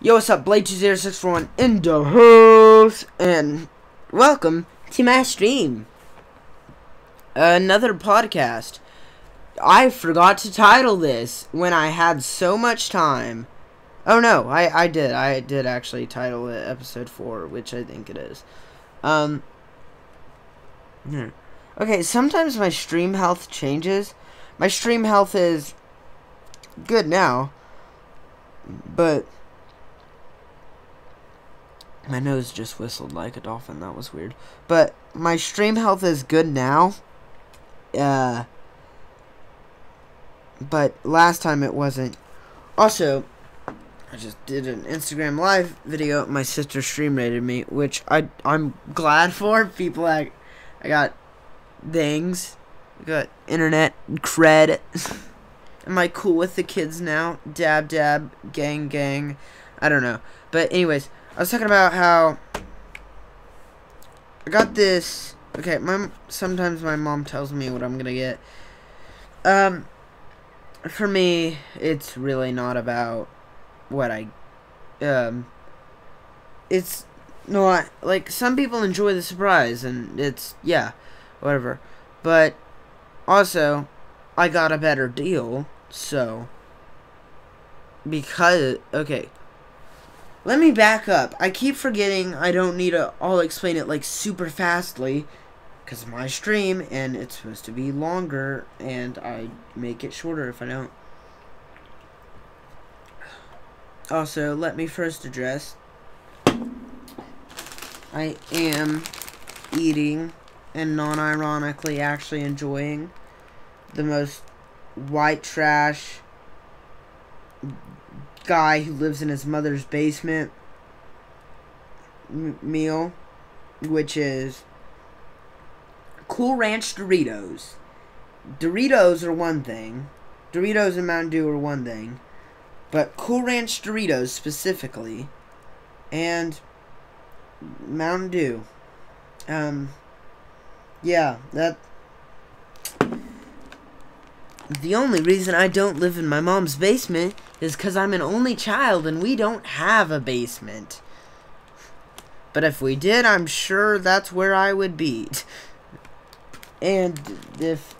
Yo, what's up? Blade20641 in the house, and welcome to my stream. Another podcast. I forgot to title this when I had so much time. Oh no, I did. I did actually title it episode 4, which I think it is. Okay, sometimes my stream health changes. My stream health is good now, but my nose just whistled like a dolphin. That was weird. But my stream health is good now. But last time it wasn't. Also, I just did an Instagram live video. My sister stream rated me, which I'm glad for. People, I got things. I got internet cred. Am I cool with the kids now? Dab, dab, gang, gang. I don't know. But anyways, I was talking about how I got this. Okay, sometimes my mom tells me what I'm gonna get. For me, it's really not about what it's not, like, some people enjoy the surprise, and it's, yeah, whatever. But also, I got a better deal, so, because, okay. Let me back up. I keep forgetting I don't need to all explain it like super fastly because of my stream, and it's supposed to be longer, and I make it shorter if I don't. Also, let me first address I am eating and non-ironically actually enjoying the most white trash guy who lives in his mother's basement meal, which is Cool Ranch Doritos. Doritos are one thing. Doritos and Mountain Dew are one thing. But Cool Ranch Doritos specifically, and Mountain Dew. Yeah, that. The only reason I don't live in my mom's basement is because I'm an only child and we don't have a basement. But if we did, I'm sure that's where I would be. And if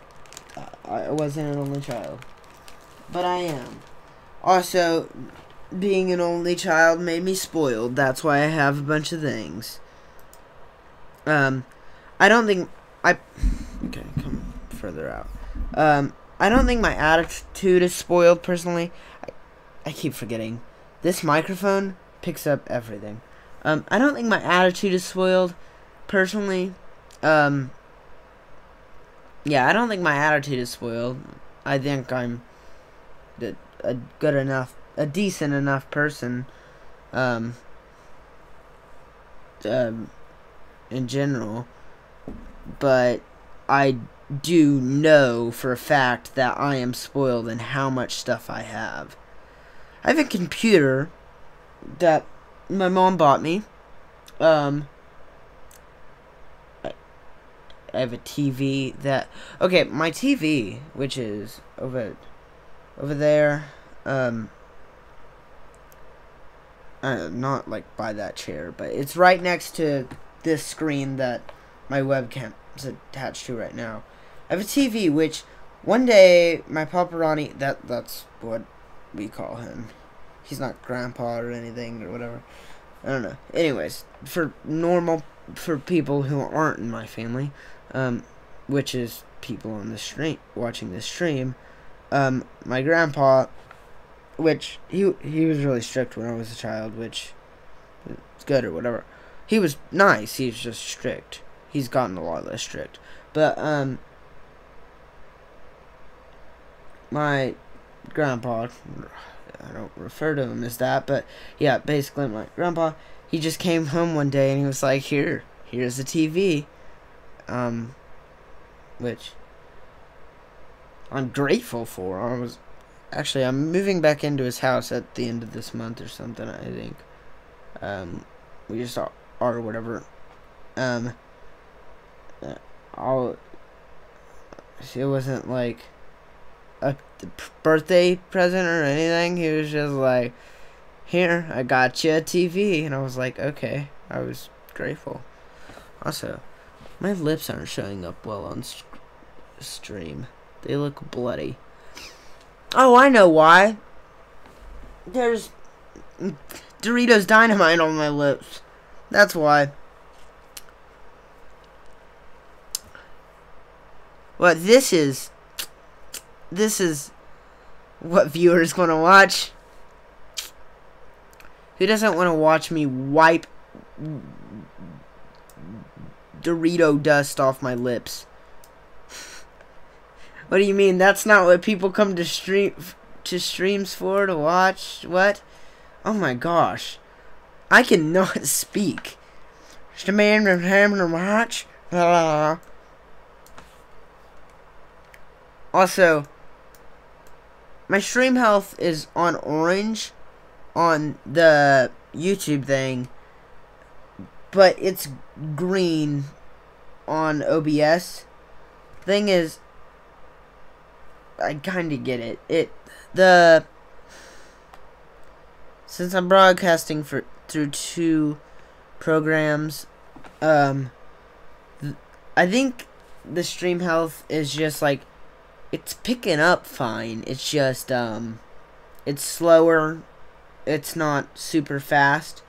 I wasn't an only child. But I am. Also, being an only child made me spoiled. That's why I have a bunch of things. I don't think okay, come further out. I don't think my attitude is spoiled, personally. I keep forgetting. This microphone picks up everything. I don't think my attitude is spoiled, personally. Yeah, I don't think my attitude is spoiled. I think I'm a good enough, a decent enough person, in general. But I do know for a fact that I am spoiled in how much stuff I have. I have a computer that my mom bought me. I have a TV that, okay, my TV, which is over there, not like by that chair, but it's right next to this screen that my webcam is attached to right now. I have a TV, which one day my paparani, that's what we call him. He's not grandpa or anything or whatever. I don't know. Anyways, for people who aren't in my family, which is people on the stream watching this stream, my grandpa, which he was really strict when I was a child, which is good or whatever. He was nice. He was just strict. He's gotten a lot less strict, but my grandpa, I don't refer to him as that, but yeah, basically my grandpa, he just came home one day and he was like, here's the TV, which I'm grateful for. I'm moving back into his house at the end of this month or something, I think. We just are or whatever. It wasn't like a birthday present or anything. He was just like, here, I got you a TV. And I was like, okay. I was grateful. Also, my lips aren't showing up well on stream. They look bloody. Oh, I know why. There's Doritos Dynamite on my lips. That's why. Well, this is what viewers want to watch. Who doesn't want to watch me wipe Dorito dust off my lips? What do you mean? That's not what people come to streams for, to watch? What? Oh my gosh. I cannot speak. Just a man from having to watch. Also, my stream health is on orange on the YouTube thing, but it's green on OBS. Thing is, I kind of get it. Since I'm broadcasting through 2 programs, I think the stream health is just like, it's picking up fine. It's just it's slower. It's not super fast.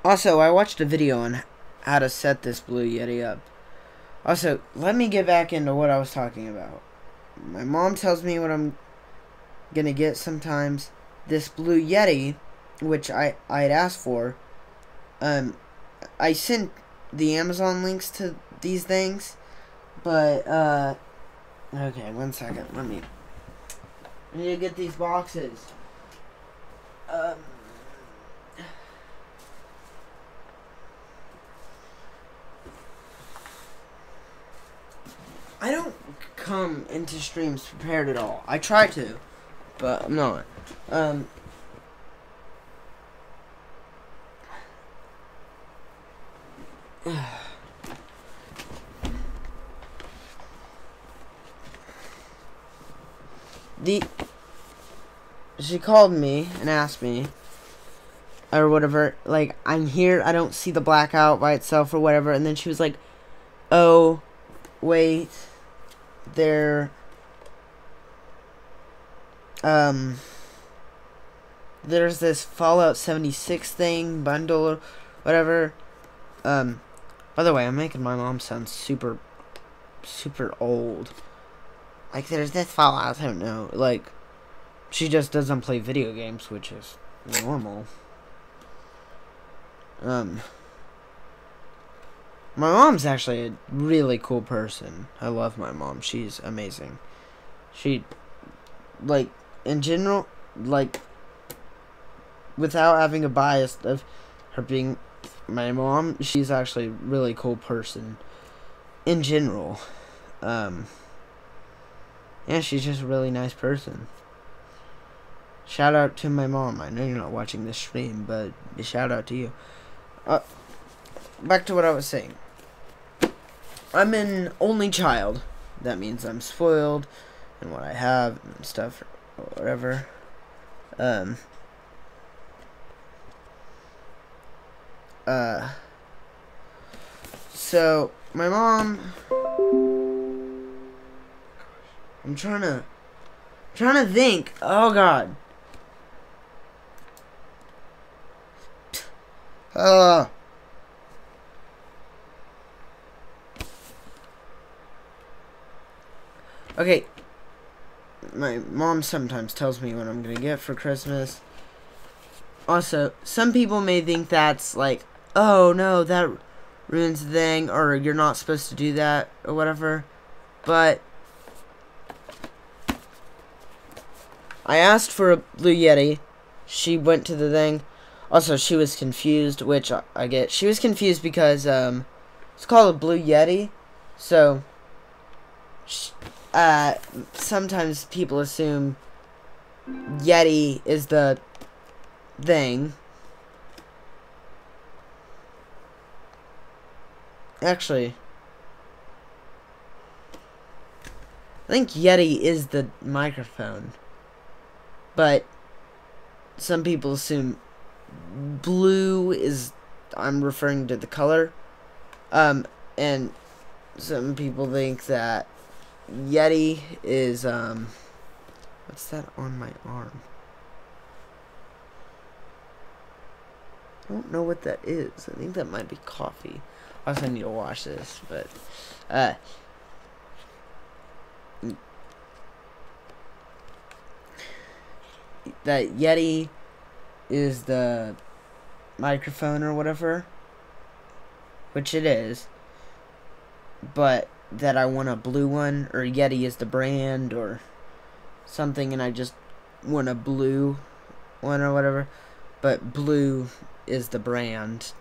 Also, I watched a video on how to set this Blue Yeti up. Also, let me get back into what I was talking about. My mom tells me what I'm gonna get sometimes. This Blue Yeti, which I'd asked for. I sent the Amazon links to these things, but okay, 1 second. I need to get these boxes. I don't come into streams prepared at all. I try to, but I'm not. She called me and asked me, or whatever, like, I'm here, I don't see the blackout by itself or whatever, and then she was like, oh, wait, there's this Fallout 76 thing, bundle, or whatever. By the way, I'm making my mom sound super old. Like, there's this Fallout, I don't know, like, she just doesn't play video games, which is normal. My mom's actually a really cool person. I love my mom. She's amazing. She, like, in general, like, without having a bias of her being my mom, she's actually a really cool person. In general. Yeah, she's just a really nice person. Shout out to my mom. I know you're not watching this stream, but shout out to you. Back to what I was saying. I'm an only child. That means I'm spoiled and what I have and stuff or whatever. So my mom, I'm trying to think. Oh God. Okay. My mom sometimes tells me what I'm gonna get for Christmas. Also, some people may think that's like, oh no, that ruins the thing, or you're not supposed to do that, or whatever. But I asked for a Blue Yeti. She went to the thing. Also, she was confused, which I get. She was confused because it's called a Blue Yeti. So sometimes people assume Yeti is the thing. Actually, I think Yeti is the microphone. But some people assume blue is, I'm referring to the color, and some people think that Yeti is, what's that on my arm? I don't know what that is. I think that might be coffee. Also, I need to wash this, but, that Yeti is the microphone or whatever, which it is, but that I want a blue one, or Yeti is the brand or something, and I just want a blue one or whatever, but blue is the brand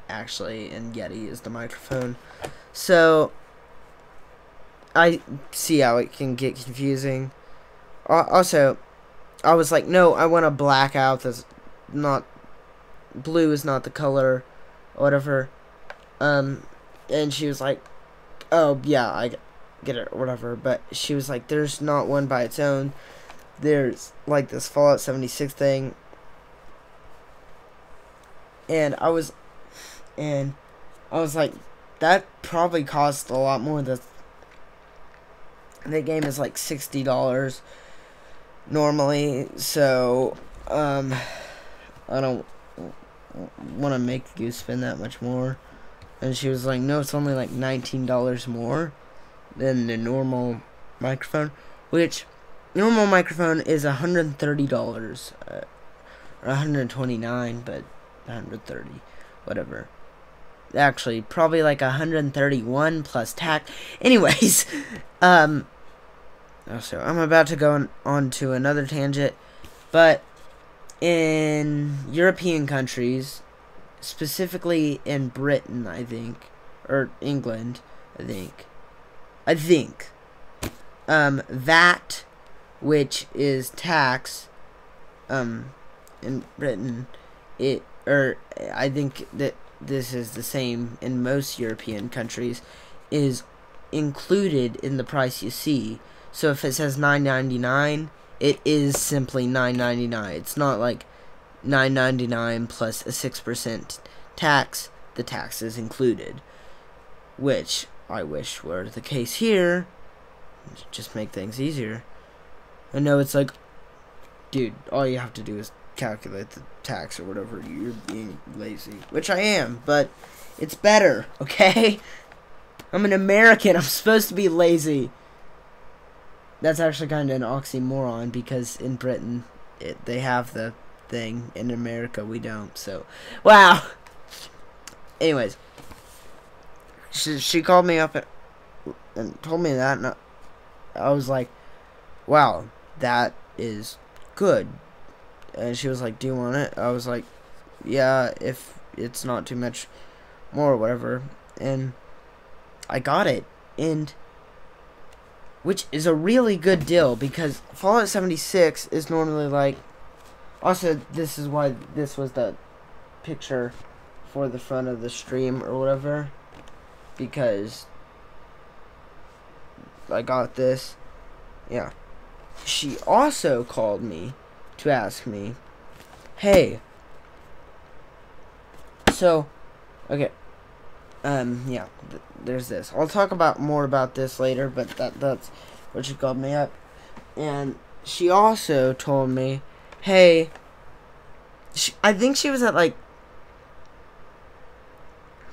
actually, and Yeti is the microphone. So I see how it can get confusing. Also, I was like, no, I want to black out. That's not, blue is not the color, or whatever. And she was like, oh yeah, I get it, or whatever. But she was like, there's not one by its own. There's like this Fallout 76 thing. And I was like, that probably cost a lot more. The game is like $60 normally, so I don't want to make you spend that much more. And she was like, no, it's only like $19 more than the normal microphone, which normal microphone is $130 or $129, but $130, whatever. Actually, probably like $131 plus tax. Anyways, so I'm about to go on to another tangent, but in European countries, specifically in Britain, I think, or England, I think, VAT, which is tax, in Britain, I think that this is the same in most European countries, is included in the price you see. So if it says $9.99, it is simply $9.99. It's not like $9.99 plus a 6% tax. The tax is included, which I wish were the case here. Just make things easier. I know it's like, dude, all you have to do is calculate the tax or whatever. You're being lazy, which I am, but it's better, okay? I'm an American. I'm supposed to be lazy. That's actually kind of an oxymoron, because in Britain they have the thing, in America we don't. So, wow. Anyways, she called me up and told me that, and I was like, wow, that is good. And she was like, do you want it? I was like, yeah, if it's not too much more or whatever. And I got it, and which is a really good deal, because Fallout 76 is normally like, also this is why this was the picture for the front of the stream or whatever, because I got this. Yeah. She also called me to ask me, hey, so, okay, yeah, there's this. I'll talk about more about this later, but that's what she called me up. And she also told me, hey, I think she was at, like,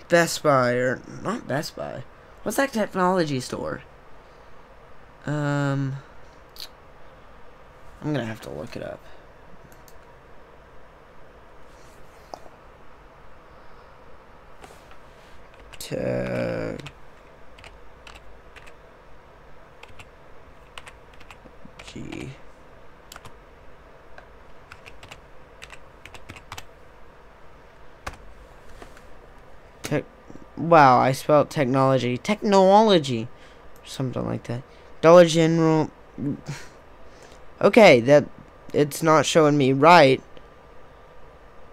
Best Buy, or not Best Buy. What's that technology store? I'm gonna have to look it up. Wow, I spelled technology. Technology. Something like that. Dollar General. Okay, that it's not showing me right.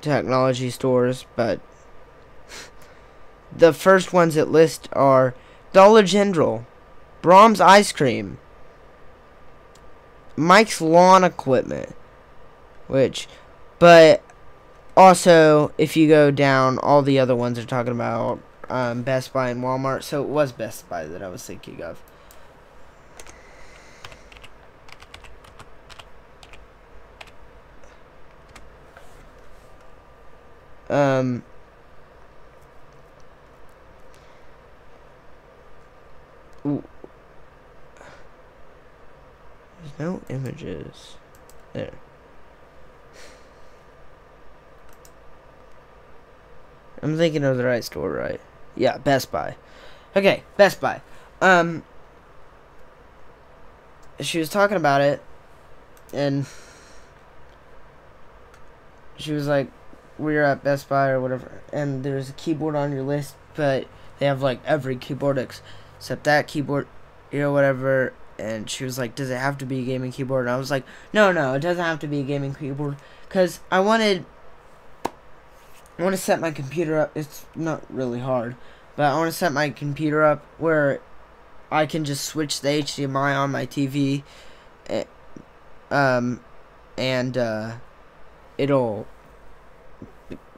Technology stores, but the first ones that list are Dollar General, Brahms Ice Cream, Mike's Lawn Equipment, which But also, if you go down, all the other ones are talking about Best Buy and Walmart. So it was Best Buy that I was thinking of. Ooh. There's no images. There. I'm thinking of the right store, right? Yeah, Best Buy. Okay, Best Buy. She was talking about it, and she was like, we're at Best Buy or whatever, and there's a keyboard on your list, but they have like every keyboard except that keyboard, you know, whatever. And she was like, does it have to be a gaming keyboard? And I was like, no, it doesn't have to be a gaming keyboard, because I want to set my computer up. It's not really hard, but I want to set my computer up where I can just switch the HDMI on my TV,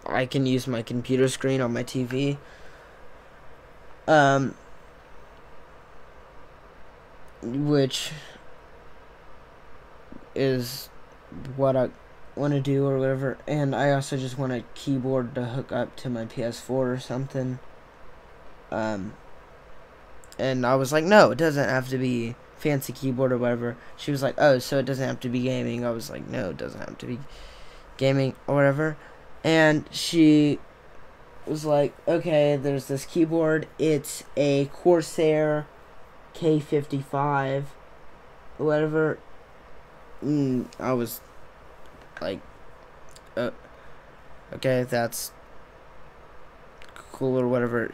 I can use my computer screen on my TV. Which is what I want to do or whatever. And I also just want a keyboard to hook up to my PS4 or something. And I was like, no, it doesn't have to be fancy keyboard or whatever. She was like, oh, so it doesn't have to be gaming. I was like, no, it doesn't have to be gaming or whatever. And she was like, okay, there's this keyboard. It's a Corsair K55 or whatever. I was like, okay, that's cool or whatever.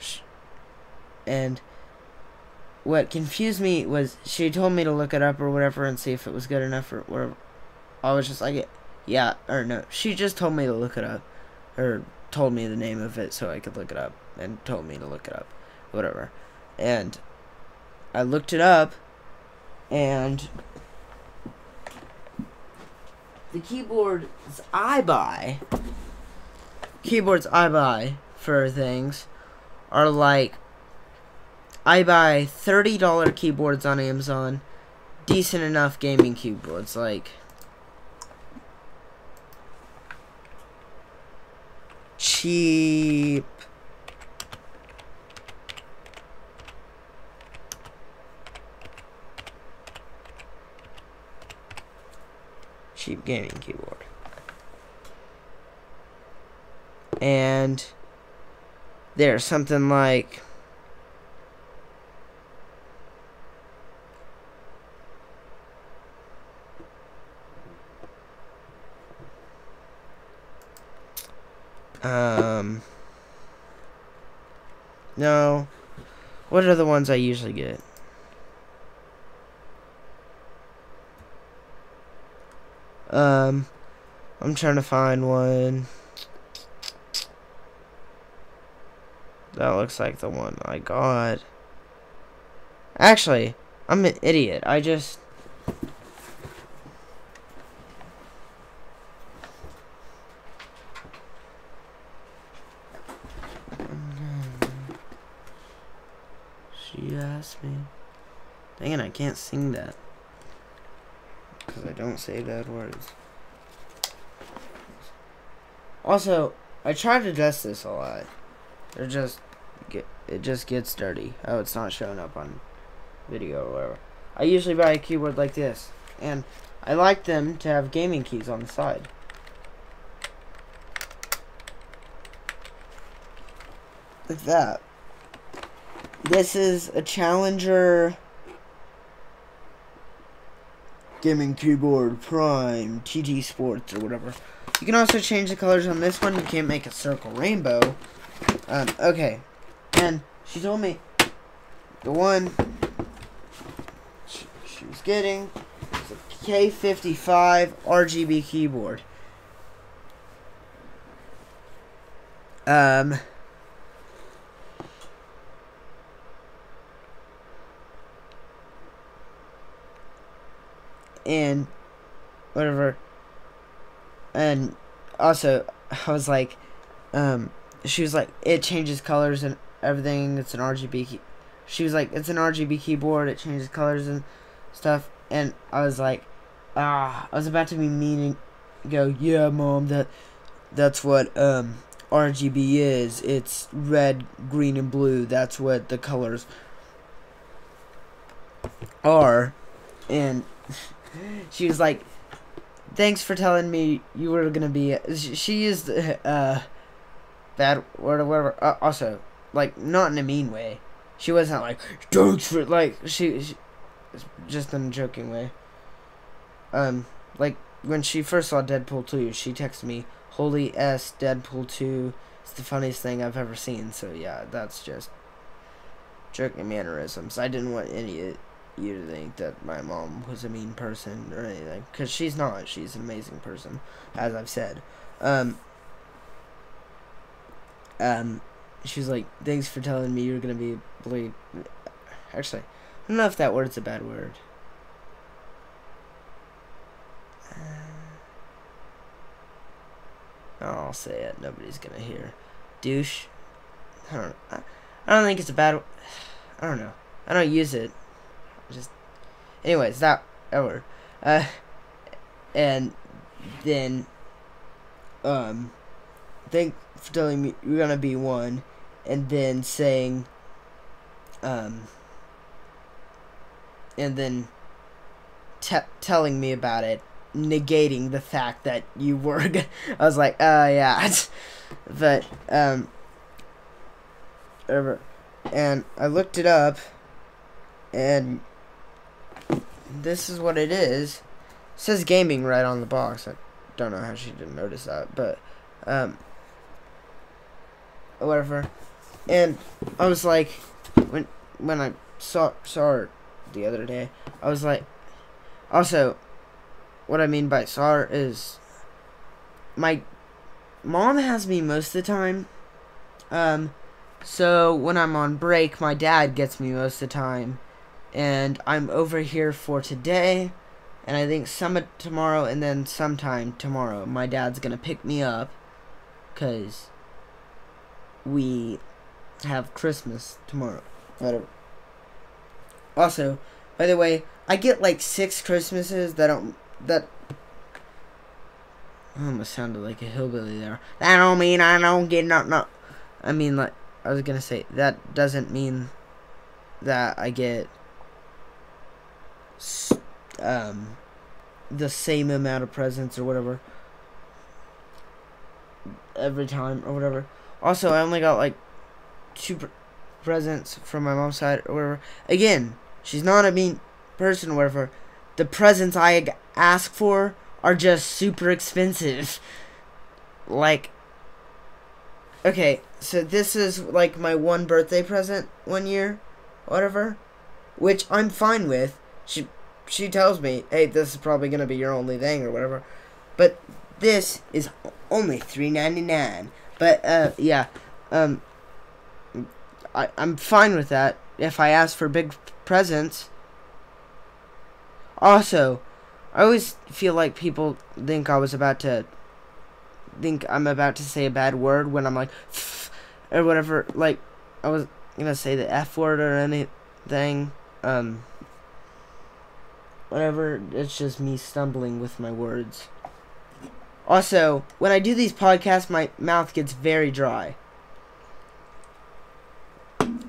And what confused me was she told me to look it up or whatever and see if it was good enough or whatever. I was just like, yeah, or no. She just told me to look it up, or told me the name of it so I could look it up, and told me to look it up, whatever. And I looked it up, and the keyboards I buy for things are like, I buy $30 keyboards on Amazon, decent enough gaming keyboards, like cheap gaming keyboard. And there's something like no, what are the ones I usually get? I'm trying to find one that looks like the one I got. Actually, I'm an idiot. I just she asked me. Dang it, I can't sing that because I don't say bad words. Also, I try to adjust this a lot. It just gets dirty. Oh, it's not showing up on video or whatever. I usually buy a keyboard like this, and I like them to have gaming keys on the side. Like that. This is a Challenger gaming keyboard Prime TT Sports or whatever. You can also change the colors on this one. You can't make a circle rainbow. Okay. And she told me the one she was getting was a K55 RGB keyboard. And whatever. And also, I was like, she was like, it changes colors and everything. It's an RGB key. She was like, it's an RGB keyboard. It changes colors and stuff. And I was like, I was about to be mean and go, yeah, Mom, that's what RGB is. It's red, green, and blue. That's what the colors are. And she was like, thanks for telling me you were gonna be. She used bad word or whatever. Also, like, not in a mean way. She wasn't like, thanks for, like, she just in a joking way. Like, when she first saw Deadpool 2, she texted me, holy S, Deadpool 2, it's the funniest thing I've ever seen. So yeah, that's just joking mannerisms. I didn't want any of you to think that my mom was a mean person or anything, because she's not. She's an amazing person, as I've said. She's like, thanks for telling me you're gonna be actually, I don't know if that word's a bad word. I'll say it. Nobody's gonna hear. Douche. I don't think it's a bad. I don't know. I don't use it. Just, anyways, that word. And then, thank for telling me you're gonna be one, and then saying, and then telling me about it, negating the fact that you were. I was like, yeah, but whatever. And I looked it up, and this is what it is. It says gaming right on the box. I don't know how she didn't notice that, but whatever. And I was like, when I saw her the other day, I was like, also, what I mean by saw her is, my mom has me most of the time. So when I'm on break, my dad gets me most of the time. And I'm over here for today, and I think some tomorrow, and then sometime tomorrow, my dad's gonna pick me up, cause we have Christmas tomorrow. Whatever. Also, by the way, I get like 6 Christmases that I almost sounded like a hillbilly there. That don't mean I don't get no. I mean, like, I was gonna say, that doesn't mean that I get the same amount of presents or whatever every time or whatever. Also, I only got like 2 presents from my mom's side or whatever. Again, she's not a mean person or whatever. The presents I ask for are just super expensive. Like, okay, so this is like my one birthday present one year, whatever, which I'm fine with. She tells me, hey, this is probably gonna be your only thing or whatever, but this is only $3.99. But yeah, I'm fine with that if I ask for big presents. Also, I always feel like people think I'm about to say a bad word when I'm like, or whatever. Like, I was gonna say the F word or anything. Whatever. It's just me stumbling with my words. Also, when I do these podcasts, my mouth gets very dry.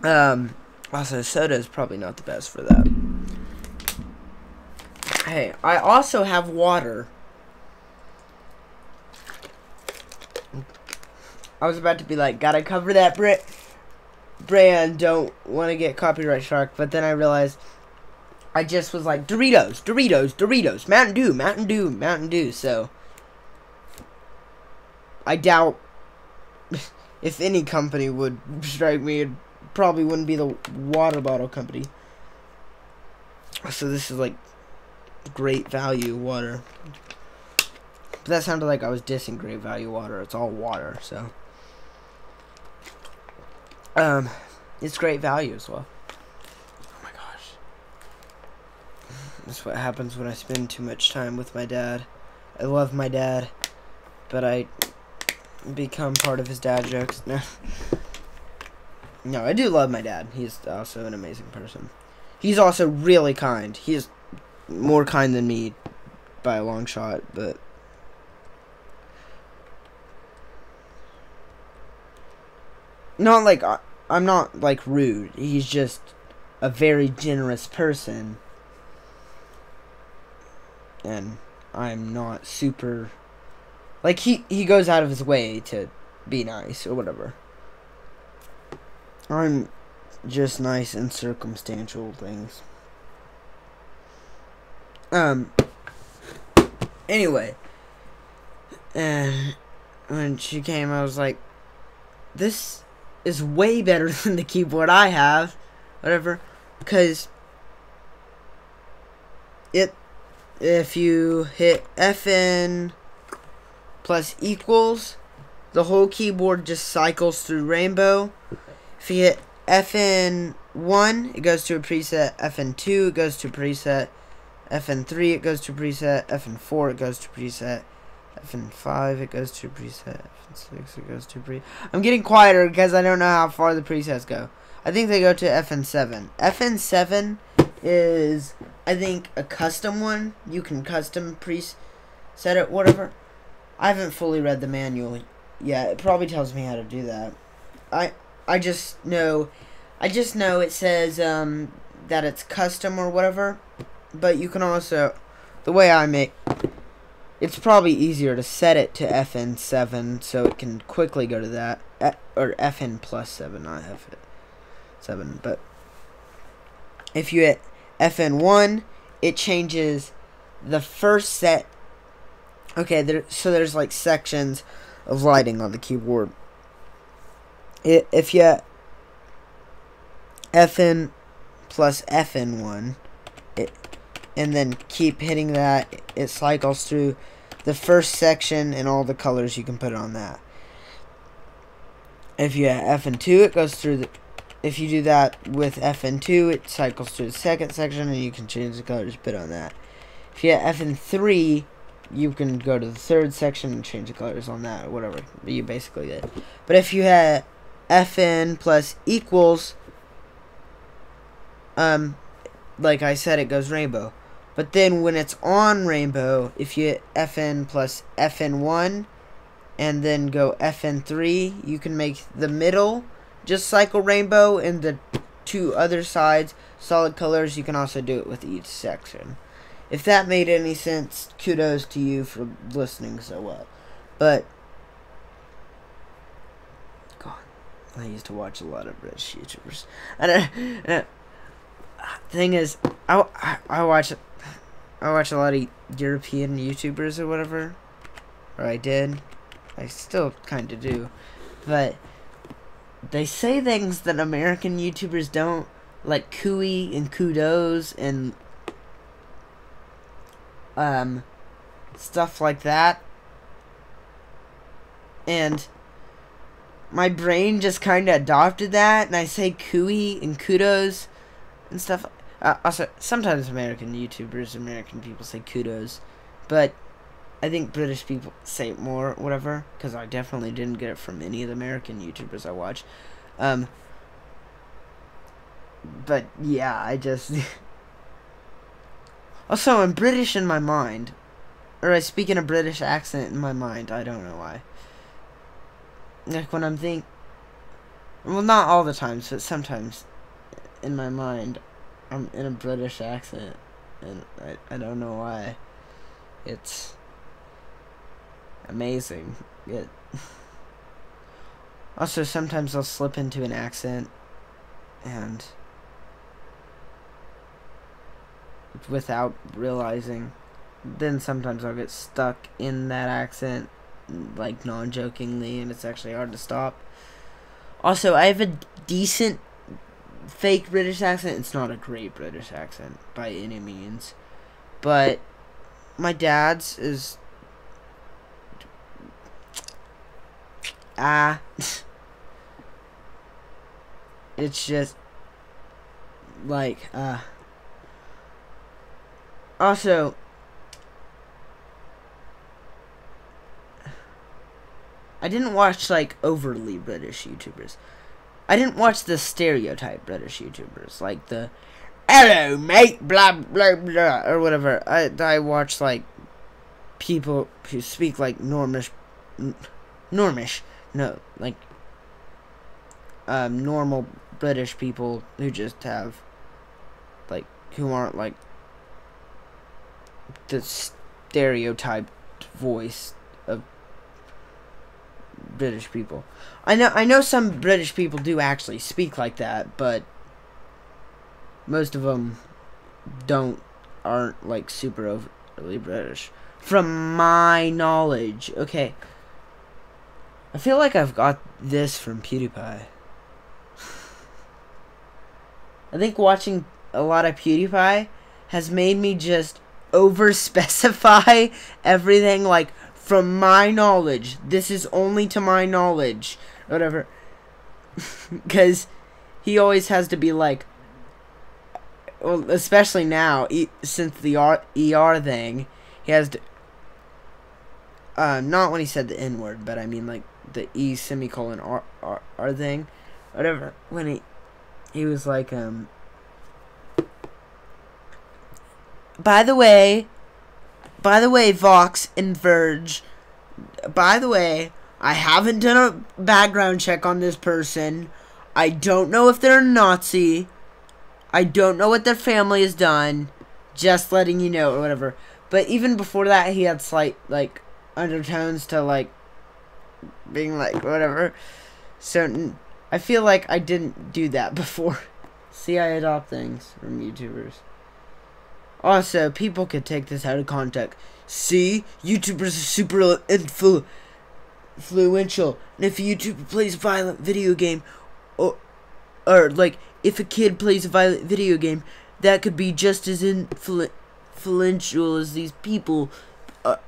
Also, soda is probably not the best for that. Hey, I also have water. I was about to be like, gotta cover that brand, don't want to get copyright struck, but then I realized I just was like, Doritos, Mountain Dew, so I doubt if any company would strike me, it probably wouldn't be the water bottle company. So this is like Great Value water. But that sounded like I was dissing Great Value water. It's all water, so it's Great Value as well. Oh my gosh. That's what happens when I spend too much time with my dad. I love my dad. but I become part of his dad jokes. No. No, I do love my dad. He's also an amazing person. He's also really kind. He's more kind than me by a long shot, but not like I'm not like rude. He's just a very generous person, and I'm not super like he goes out of his way to be nice or whatever. I'm just nice in circumstantial things. Anyway, and when she came, I was like, this is way better than the keyboard I have, whatever, because if you hit FN plus equals, the whole keyboard just cycles through Rainbow. If you hit FN1, it goes to a preset. FN2, it goes to a preset. FN3, it goes to a preset. FN4, it goes to a preset. FN5, it goes to a preset. FN6, it goes to a preset. I'm getting quieter because I don't know how far the presets go. I think they go to FN7. FN7 is, I think, a custom one. You can custom preset it, whatever. I haven't fully read the manual yet. It probably tells me how to do that. I just know it says that it's custom or whatever, but you can also, the way I make, it's probably easier to set it to FN7 so it can quickly go to that, or FN plus 7, not FN7, but if you hit FN1, it changes the first set. Okay, so there's like sections of lighting on the keyboard. If you FN plus FN1, and then keep hitting that, it cycles through the first section and all the colors you can put on that. If you have FN2, it goes through the. If you do that with FN2, it cycles through the second section and you can change the colors you put on that. If you have FN3, you can go to the third section and change the colors on that or whatever. You basically did. But if you had FN plus equals, like I said, it goes Rainbow. But then when it's on Rainbow, if you hit FN plus FN1 and then go FN3, you can make the middle just cycle Rainbow and the two other sides solid colors. You can also do it with each section. If that made any sense, kudos to you for listening so well. But God, I used to watch a lot of British YouTubers. Thing is, I watch a lot of European YouTubers or whatever, or I did. I still kind of do, but they say things that American YouTubers don't, like cooey and kudos and stuff like that. And my brain just kind of adopted that, and I say cooey and kudos and stuff. Also, sometimes American people say kudos, but I think British people say it more, whatever, because I definitely didn't get it from any of the American YouTubers I watch. But yeah, I just also, I'm British in my mind, or I speak in a British accent in my mind. I don't know why. Like when I'm well, not all the times, but sometimes in my mind, I'm in a British accent, and I don't know why. It's amazing. Also, sometimes I'll slip into an accent, and without realizing, then sometimes I'll get stuck in that accent, like non-jokingly, and it's actually hard to stop. Also, I have a decent fake British accent. It's not a great British accent by any means, but my dad's is it's just like also I didn't watch, like, overly British YouTubers. I didn't watch the stereotype British YouTubers, like the hello mate blah blah blah or whatever. I watch like people who speak like normal British people who just have like who aren't like the stereotyped voice of British people. I know some British people do actually speak like that, but most of them aren't like super overly British, from my knowledge. Okay, I feel like I've got this from PewDiePie. I think watching a lot of PewDiePie has made me just over specify everything, like, from my knowledge. This is only to my knowledge. Whatever. Because he always has to be like, well, especially now, since the ER thing, he has to, not when he said the N-word, but I mean, like, the E semicolon R thing. Whatever. When he was like, by the way, Vox and Verge, by the way, I haven't done a background check on this person. I don't know if they're a Nazi. I don't know what their family has done. Just letting you know, or whatever. But even before that, he had slight, like, undertones to, like, being like, whatever. So, I feel like I didn't do that before. See, I adopt things from YouTubers. Also, people could take this out of context. See, YouTubers are super influential. And if a YouTuber plays a violent video game, or like, if a kid plays a violent video game, that could be just as influential as these people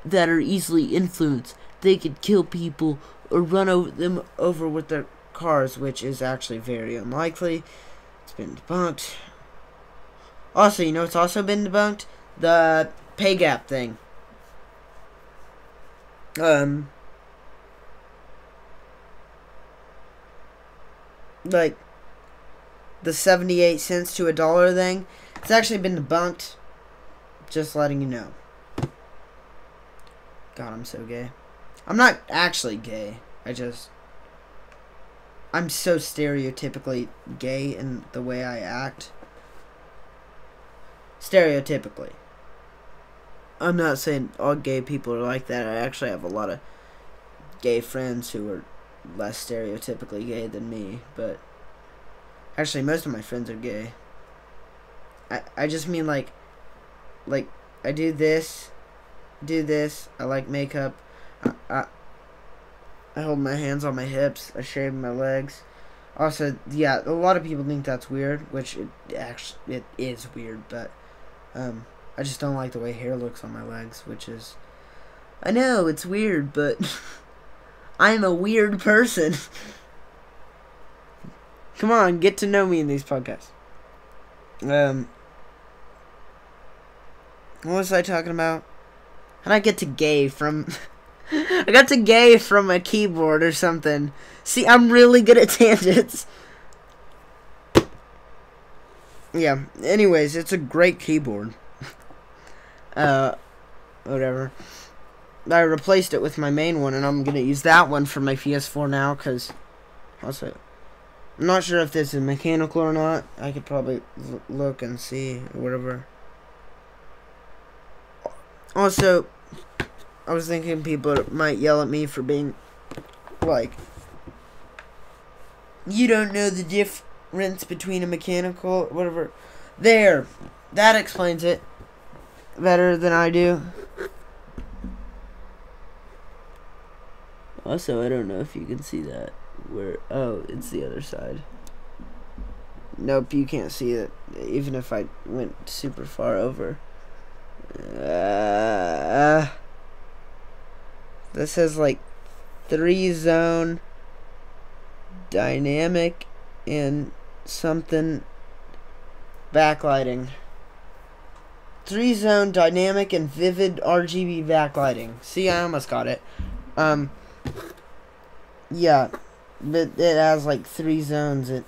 that are easily influenced. They could kill people or run them over with their cars, which is actually very unlikely. It's been debunked. Also, you know what's also been debunked? The pay gap thing. Like, the 78 cents to $1 thing. It's actually been debunked. Just letting you know. God, I'm so gay. I'm not actually gay. I'm so stereotypically gay in the way I act. Stereotypically. I'm not saying all gay people are like that. I actually have a lot of gay friends who are less stereotypically gay than me, but actually most of my friends are gay. I just mean like I do this, I like makeup, I hold my hands on my hips, I shave my legs. Also, yeah, a lot of people think that's weird, which it is weird, but I just don't like the way hair looks on my legs, which is, I know, it's weird, but I'm a weird person. Come on, get to know me in these podcasts. What was I talking about? How'd I get to gay from... I got to gay from a keyboard or something. See, I'm really good at tangents. Yeah, anyways, it's a great keyboard. Whatever. I replaced it with my main one, and I'm gonna use that one for my PS4 now, because... Also, I'm not sure if this is mechanical or not. I could probably look and see, or whatever. Also, I was thinking people might yell at me for being, like, you don't know the difference between a mechanical, whatever. There, that explains it better than I do. Also, I don't know if you can see that. Where, oh, it's the other side. Nope, you can't see it, even if I went super far over. This has like 3-zone dynamic and something backlighting. 3-zone dynamic and vivid RGB backlighting. See, I almost got it. Yeah, but it has like 3 zones it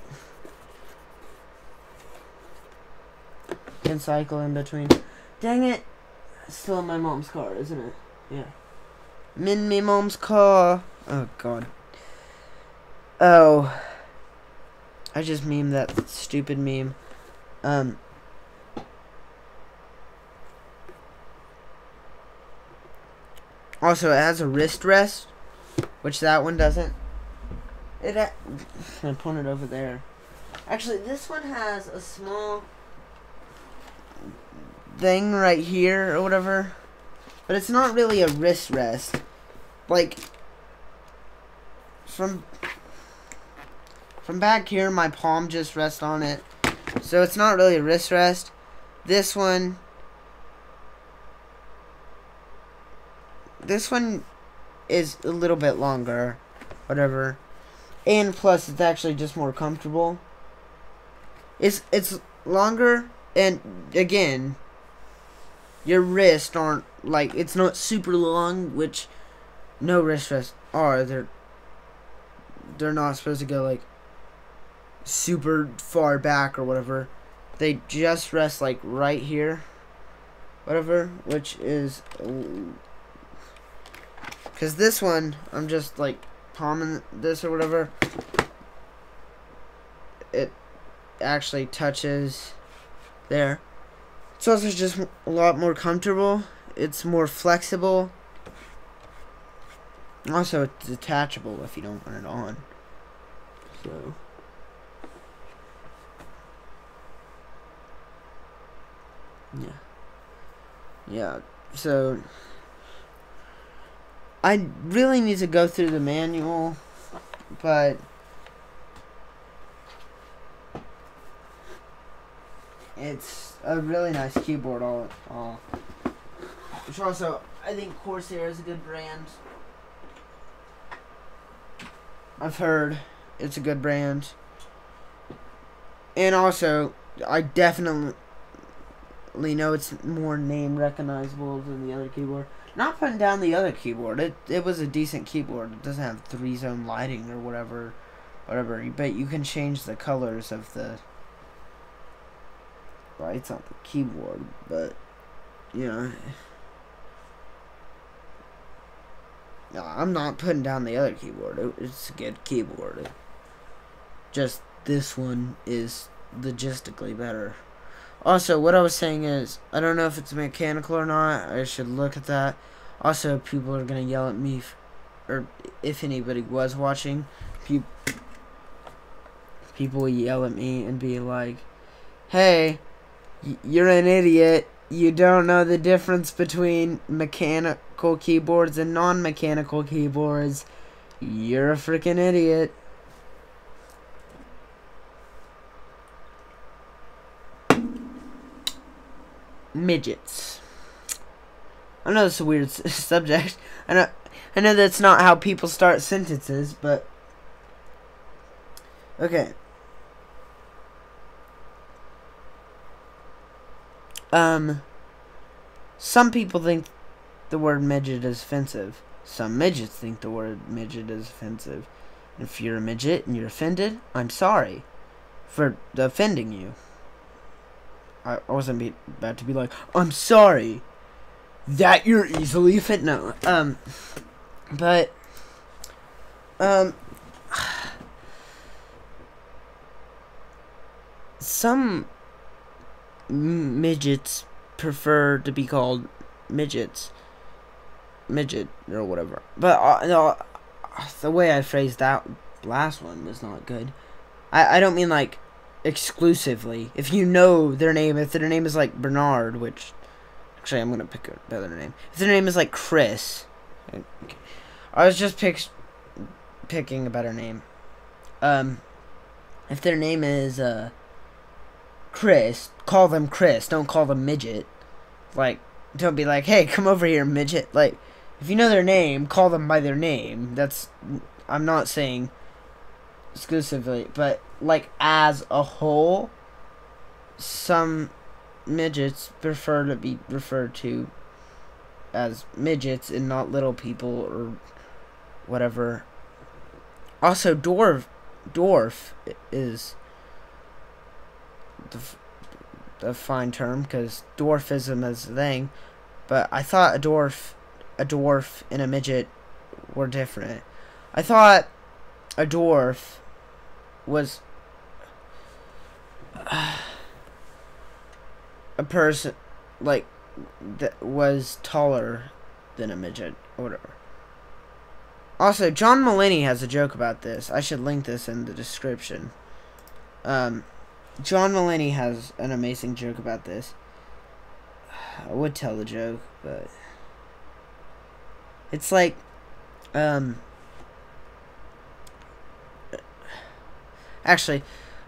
can cycle in between. Dang it! It's still in my mom's car, isn't it? Yeah. I'm in my mom's car. Oh god. Oh. I just memed that stupid meme. Also, it has a wrist rest, which that one doesn't. I'm putting it over there. Actually, this one has a small thing right here or whatever, but it's not really a wrist rest. Like, from back here, my palm just rests on it, so it's not really a wrist rest. This one is a little bit longer, whatever, and plus it's actually just more comfortable. It's longer, and again, your wrists aren't like, it's not super long, which no wrist rests are. They're not supposed to go like super far back or whatever. They just rest like right here, whatever, which is, because this one, I'm just like palming this or whatever, it actually touches there. It's also just a lot more comfortable. It's more flexible. Also, it's detachable if you don't want it on. So, yeah. So, I really need to go through the manual, but it's a really nice keyboard all. Which also, I think Corsair is a good brand. I've heard it's a good brand. And also, I definitely know it's more name recognizable than the other keyboard. Not putting down the other keyboard. It was a decent keyboard. It doesn't have 3-zone lighting or whatever. But you can change the colors of the lights on the keyboard. But, you know, no, I'm not putting down the other keyboard. It's a good keyboard. Just this one is logistically better. Also, what I was saying is, I don't know if it's mechanical or not. I should look at that. Also, people are going to yell at me, or if anybody was watching, people will yell at me and be like, hey, you're an idiot. You don't know the difference between mechanical keyboards and non-mechanical keyboards. You're a freaking idiot. Midgets. I know it's a weird subject. I know that's not how people start sentences, but okay. Some people think the word midget is offensive. Some midgets think the word midget is offensive. If you're a midget and you're offended, I'm sorry for offending you. I wasn't about to be like, I'm sorry that you're easily offended. No, but, some midgets prefer to be called midget or whatever. But no, the way I phrased that last one was not good. I don't mean like exclusively. If you know their name, if their name is like Bernard, which actually I'm gonna pick a better name. If their name is like Chris, I was just picking a better name. If their name is Chris, call them Chris. Don't call them midget. Like, don't be like, hey, come over here, midget. Like, if you know their name, call them by their name. I'm not saying exclusively, but like as a whole, some midgets prefer to be referred to as midgets and not little people or whatever. Also, dwarf is the fine term, because dwarfism is a thing. But I thought a dwarf and a midget were different. I thought a dwarf was a person like that was taller than a midget or whatever. Also, John Mulaney has a joke about this. I should link this in the description. John Mulaney has an amazing joke about this. I would tell the joke, but it's like, actually,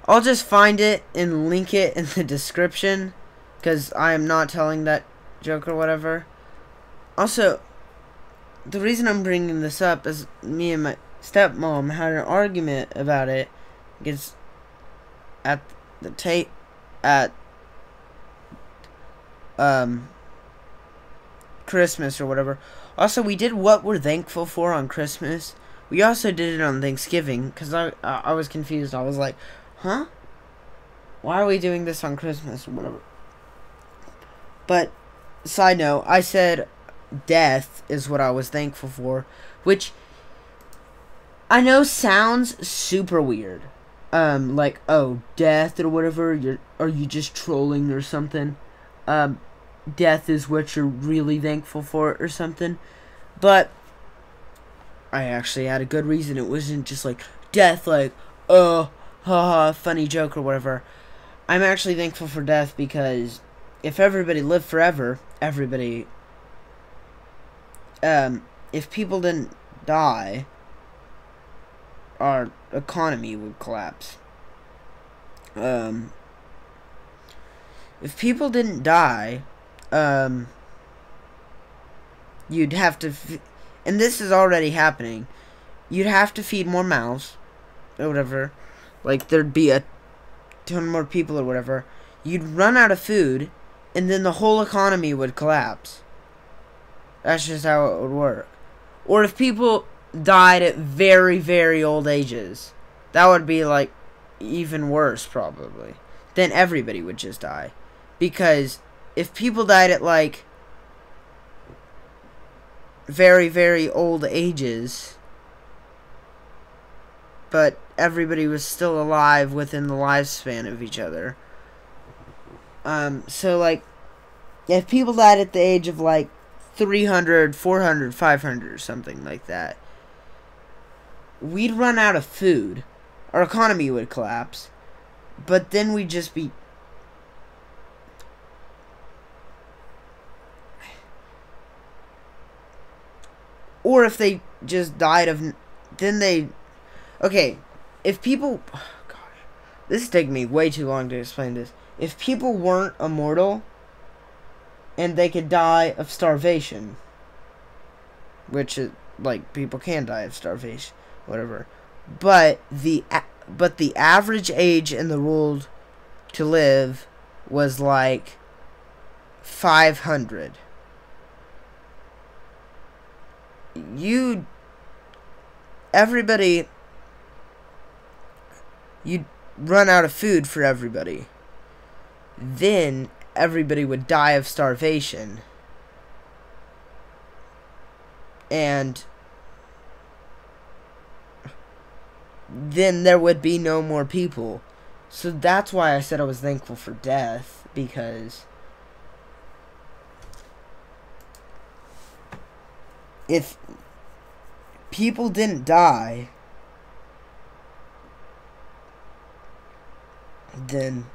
I'll just find it and link it in the description, because I am not telling that joke or whatever. Also, the reason I'm bringing this up is me and my stepmom had an argument about it, because at the Christmas or whatever. Also, we did what we're thankful for on Christmas. We also did it on Thanksgiving, because I was confused. I was like, huh? Why are we doing this on Christmas or whatever? But, side note, I said death is what I was thankful for, which I know sounds super weird. Like, oh, death or whatever, are you just trolling or something? Death is what you're really thankful for or something. But I actually had a good reason. It wasn't just like death, like, oh, haha, funny joke or whatever. I'm actually thankful for death because if everybody lived forever, if people didn't die, our economy would collapse. If people didn't die, you'd have to, and this is already happening, you'd have to feed more mouths, or whatever, like, there'd be a ton more people or whatever, you'd run out of food, and then the whole economy would collapse. That's just how it would work. Or if people died at very, very old ages, that would be, like, even worse, probably. Then everybody would just die. Because if people died at, like, very, very old ages, but everybody was still alive within the lifespan of each other. So, like, if people died at the age of, like, 300, 400, 500, or something like that, we'd run out of food. Our economy would collapse. But then we'd just be... Or if they just died of... Then they... Okay, if people... Oh, gosh. This is taking me way too long to explain this. If people weren't immortal, and they could die of starvation, which is, like, people can die of starvation, whatever. But the average age in the world to live was, like, 500. You'd run out of food for everybody. Then everybody would die of starvation. And then there would be no more people. So that's why I said I was thankful for death, because if people didn't die, then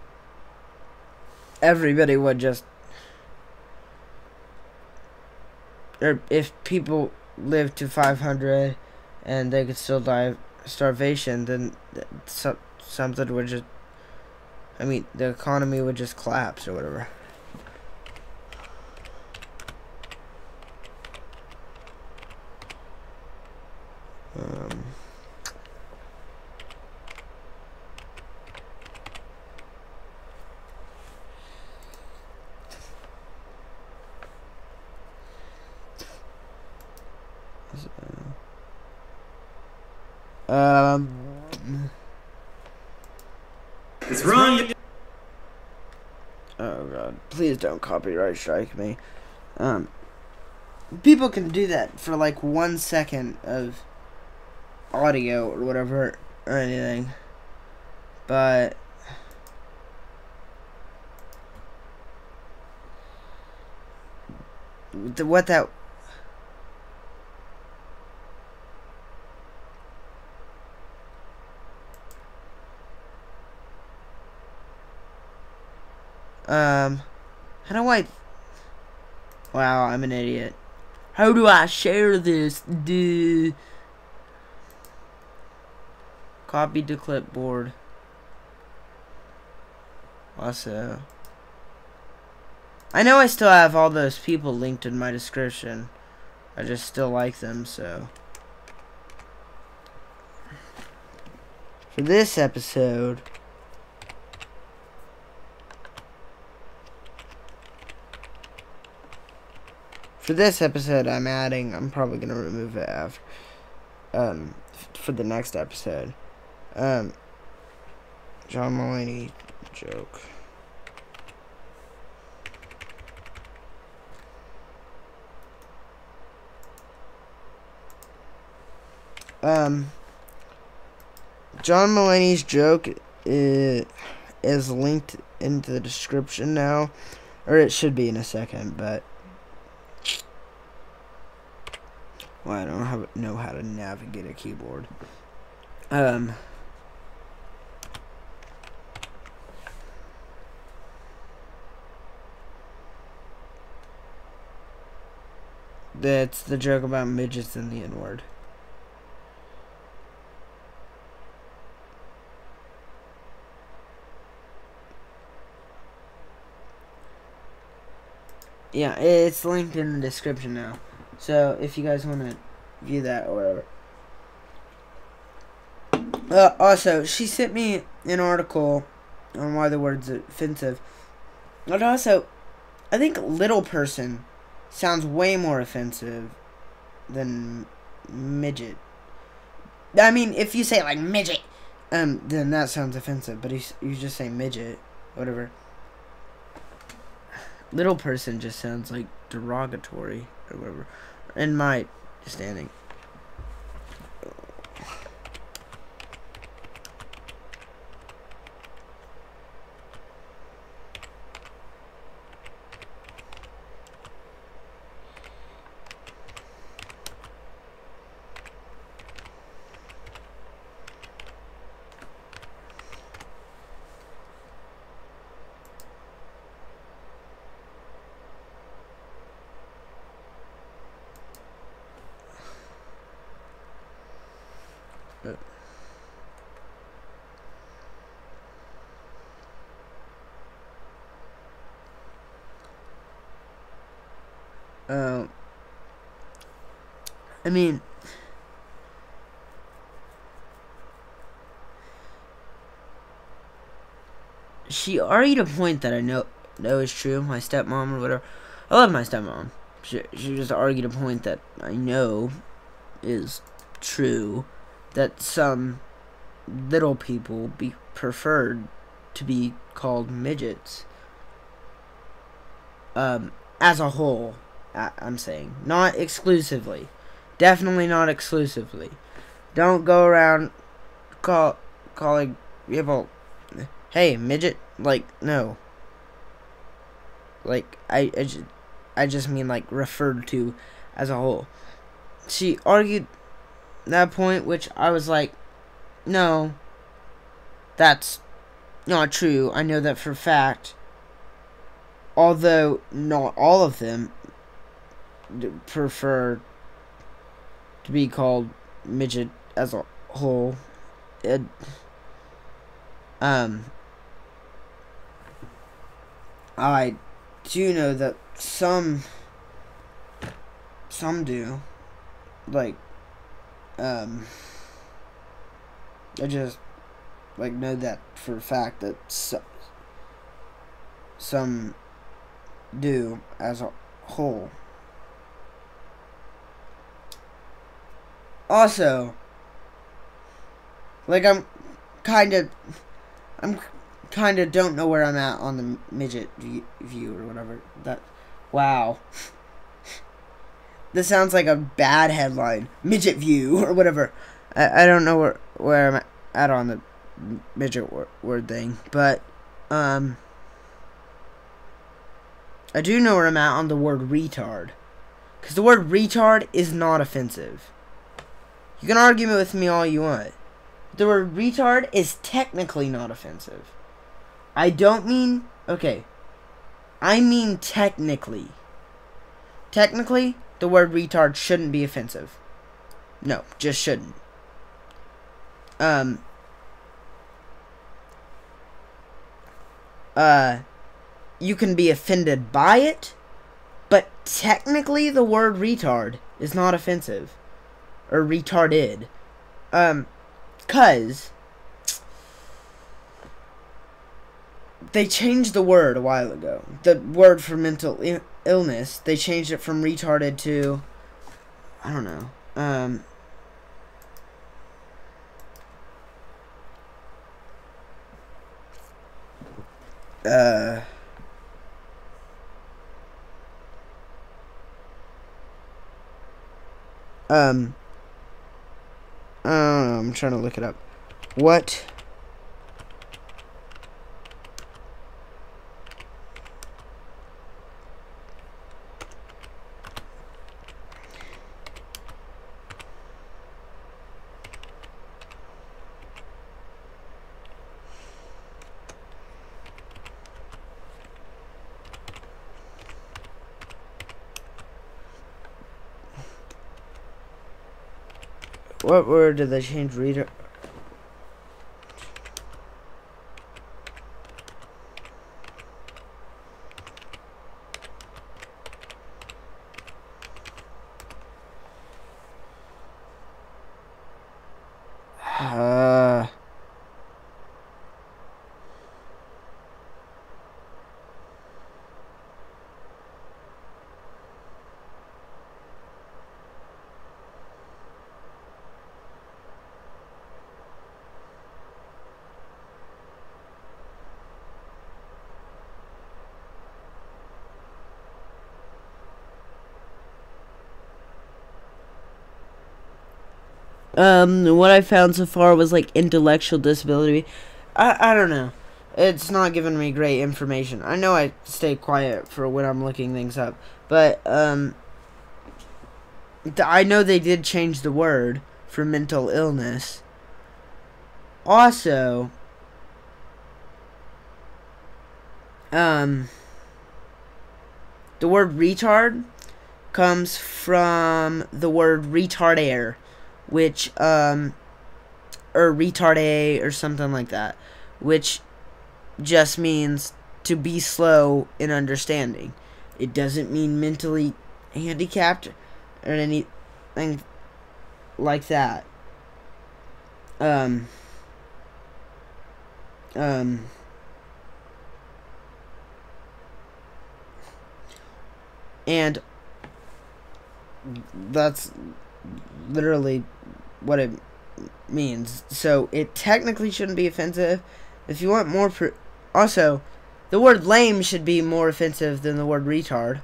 everybody would just... Or if people lived to 500 and they could still die of starvation, then something would just... I mean, the economy would just collapse or whatever. It's wrong. Oh god, please don't copyright strike me. People can do that for like 1 second of audio or whatever or anything, but what that how do I... Wow, I'm an idiot. How do I share this? Duh. Copy to clipboard. Also, I know I still have all those people linked in my description. I just still like them, so. For this episode, I'm probably gonna remove it after, for the next episode. John Mulaney joke. John Mulaney's joke is linked into the description now, or it should be in a second, but well, I don't know how to navigate a keyboard. That's the joke about midgets and the N-word. Yeah, it's linked in the description now. So, if you guys want to view that or whatever. Also, she sent me an article on why the word's offensive. And also, I think little person sounds way more offensive than midget. I mean, if you say like midget, then that sounds offensive. But you just say midget, whatever. Little person just sounds like derogatory or whatever, in my understanding. I mean, she argued a point that I know is true. My stepmom or whatever. I love my stepmom. She just argued a point that I know is true, that some little people be preferred to be called midgets. As a whole, I'm saying, not exclusively. Definitely not exclusively. Don't go around calling people, hey, midget. Like, no. Like, I just mean, like, referred to as a whole. She argued that point, which I was like, no, that's not true. I know that for a fact. Although not all of them prefer to be called midget as a whole. I do know that some do. Like, I just, like, know that for a fact that some do as a whole. Also, Like, I'm kind of don't know where I'm at on the midget view or whatever. Wow. This sounds like a bad headline. Midget view or whatever. I don't know where I'm at on the midget word thing, but I do know where I'm at on the word retard, because the word retard is not offensive. You can argue with me all you want. The word retard is technically not offensive. I don't mean, okay, I mean technically. Technically, the word retard shouldn't be offensive. No, just shouldn't. You can be offended by it, but technically the word retard is not offensive. Or retarded. 'Cause they changed the word a while ago. The word for mental illness, they changed it from retarded to, I don't know. I'm trying to look it up. What? What word did they change reader? What I found so far was like intellectual disability. I don't know. It's not giving me great information. I know I stay quiet for when I'm looking things up, but I know they did change the word for mental illness. Also, the word retard comes from the word retarder, which or retarde or something like that, which just means to be slow in understanding. It doesn't mean mentally handicapped or anything like that. And that's literally what it means. So it technically shouldn't be offensive. If you want more also, the word lame should be more offensive than the word retard.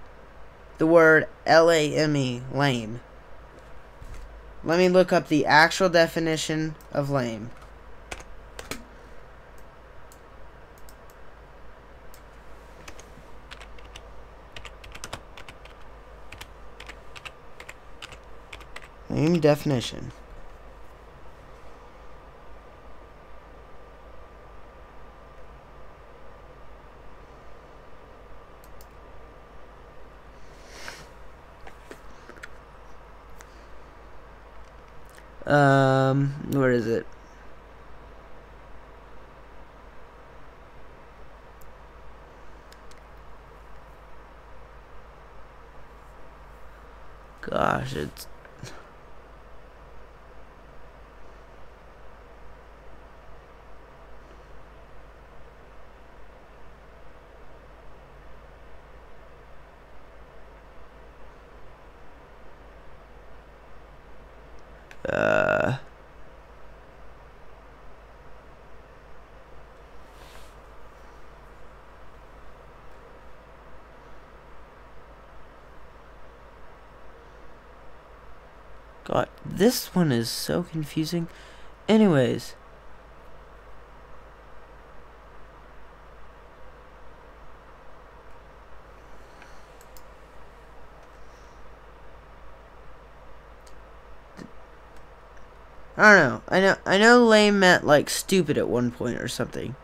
The word lame, lame. Let me look up the actual definition of lame. Lame definition. Where is it? Gosh, it's This one is so confusing. Anyways. I don't know. I know lame meant like stupid at one point or something.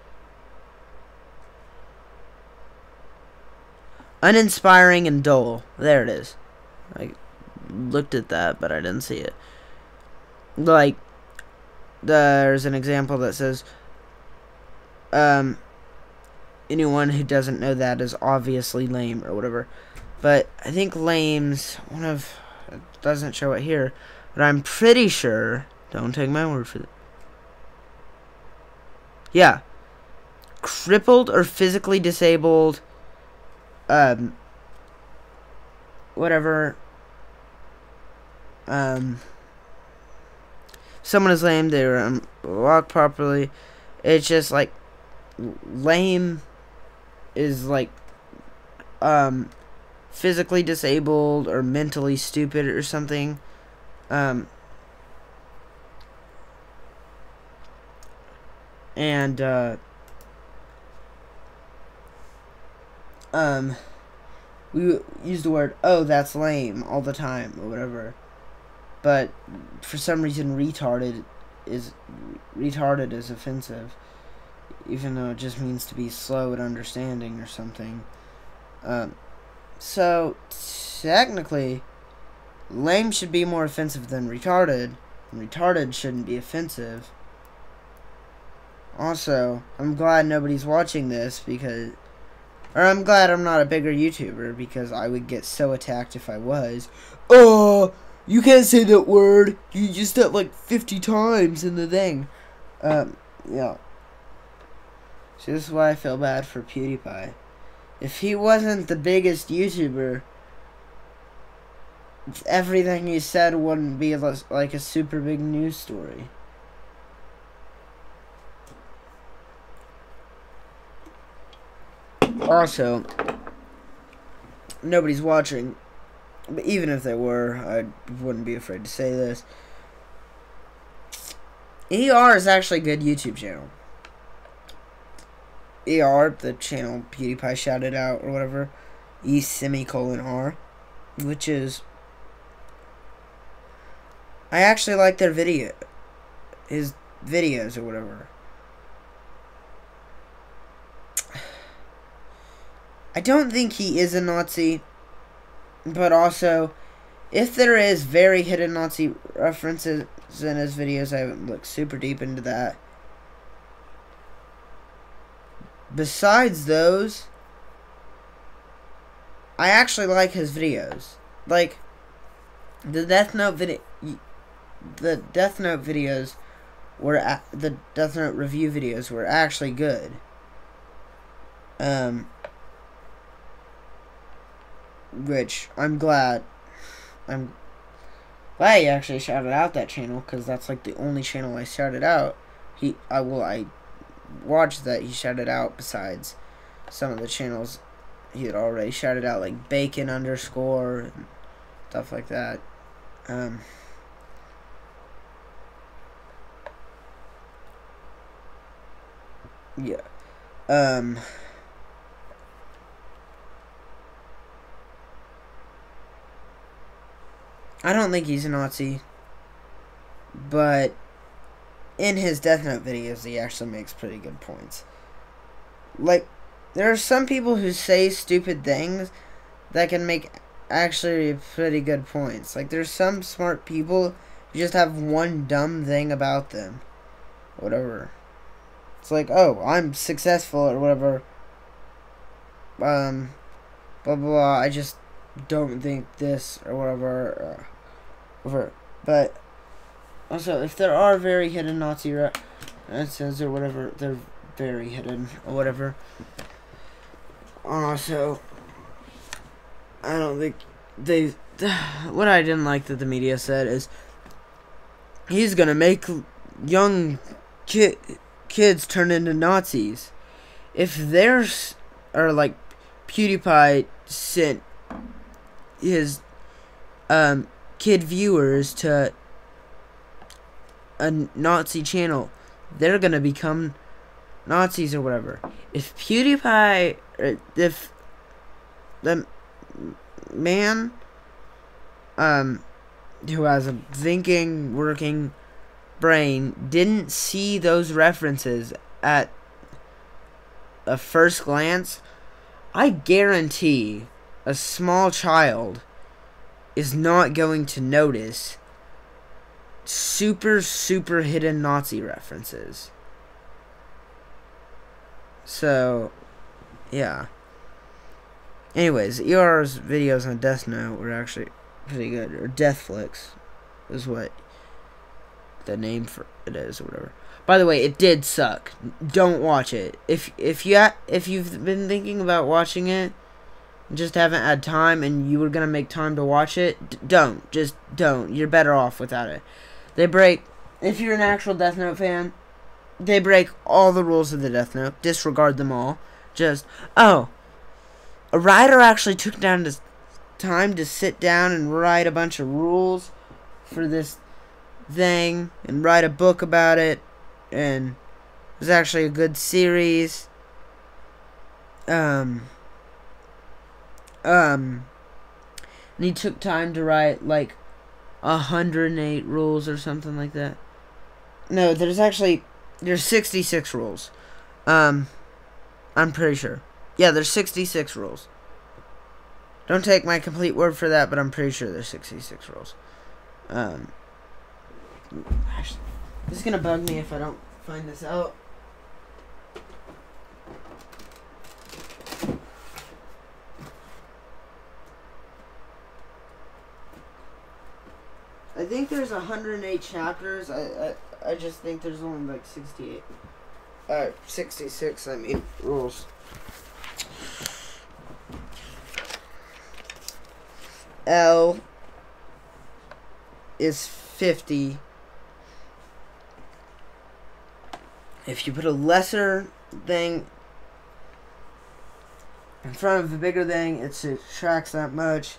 Uninspiring and dull. There it is. I looked at that, but I didn't see it. Like, there's an example that says, anyone who doesn't know that is obviously lame or whatever. But I think lame's one of, it doesn't show it here, but I'm pretty sure, don't take my word for it. Yeah. Crippled or physically disabled, whatever, someone is lame, they walk properly. It's just like, lame is like, physically disabled or mentally stupid or something. We use the word, oh, that's lame, all the time, or whatever. But for some reason, retarded is offensive, even though it just means to be slow at understanding or something. So technically, lame should be more offensive than retarded, and retarded shouldn't be offensive. Also, I'm glad nobody's watching this because, or I'm glad I'm not a bigger YouTuber because I would get so attacked if I was. Oh, you can't say that word. You used that like 50 times in the thing. Yeah. So this is why I feel bad for PewDiePie. If he wasn't the biggest YouTuber, everything he said wouldn't be like a super big news story. Also, nobody's watching, but even if they were, I wouldn't be afraid to say this. ER is actually a good YouTube channel. ER, the channel PewDiePie shouted out or whatever, E:R, which is, I actually like their his videos or whatever. I don't think he is a Nazi, but also, if there is very hidden Nazi references in his videos, I haven't looked super deep into that. Besides those, I actually like his videos. Like, the Death Note videos were, the Death Note review videos were actually good. Which I'm glad he actually shouted out that channel, because that's like the only channel I shouted out. I watched that he shouted out besides some of the channels he had already shouted out, like Bacon _ and stuff like that. Yeah. I don't think he's a Nazi, but in his Death Note videos, he actually makes pretty good points. Like, there are some people who say stupid things that can make actually pretty good points. Like, there's some smart people who just have one dumb thing about them. Whatever. It's like, oh, I'm successful or whatever. Blah, blah, blah. I just don't think this or whatever. But also, if there are very hidden Nazi references or whatever, they're very hidden or whatever. Also, I don't think what I didn't like that the media said is he's gonna make young kids turn into Nazis. If there's, or like PewDiePie sent his kid viewers to a Nazi channel, they're gonna become Nazis or whatever. If PewDiePie, if the man, who has a thinking, working brain didn't see those references at a first glance, I guarantee a small child is not going to notice super hidden Nazi references. So, yeah. Anyways, ER's videos on Death Note were actually pretty good. Or Deathflix is what the name for it is, or whatever. By the way, it did suck. Don't watch it. If you've been thinking about watching it, just haven't had time, and you were gonna make time to watch it, don't. Just don't. You're better off without it. They break. If you're an actual Death Note fan, they break all the rules of the Death Note. Disregard them all. Just a writer actually took down this time to sit down and write a bunch of rules for this thing and write a book about it, and it was actually a good series. And he took time to write like 108 rules or something like that. No, there's 66 rules. I'm pretty sure. Yeah, there's 66 rules. Don't take my complete word for that, but I'm pretty sure there's 66 rules. Actually, this is gonna bug me if I don't find this out. I think there's 108 chapters. I just think there's only like 66, I mean, rules. L is 50. If you put a lesser thing in front of the bigger thing, it subtracts that much.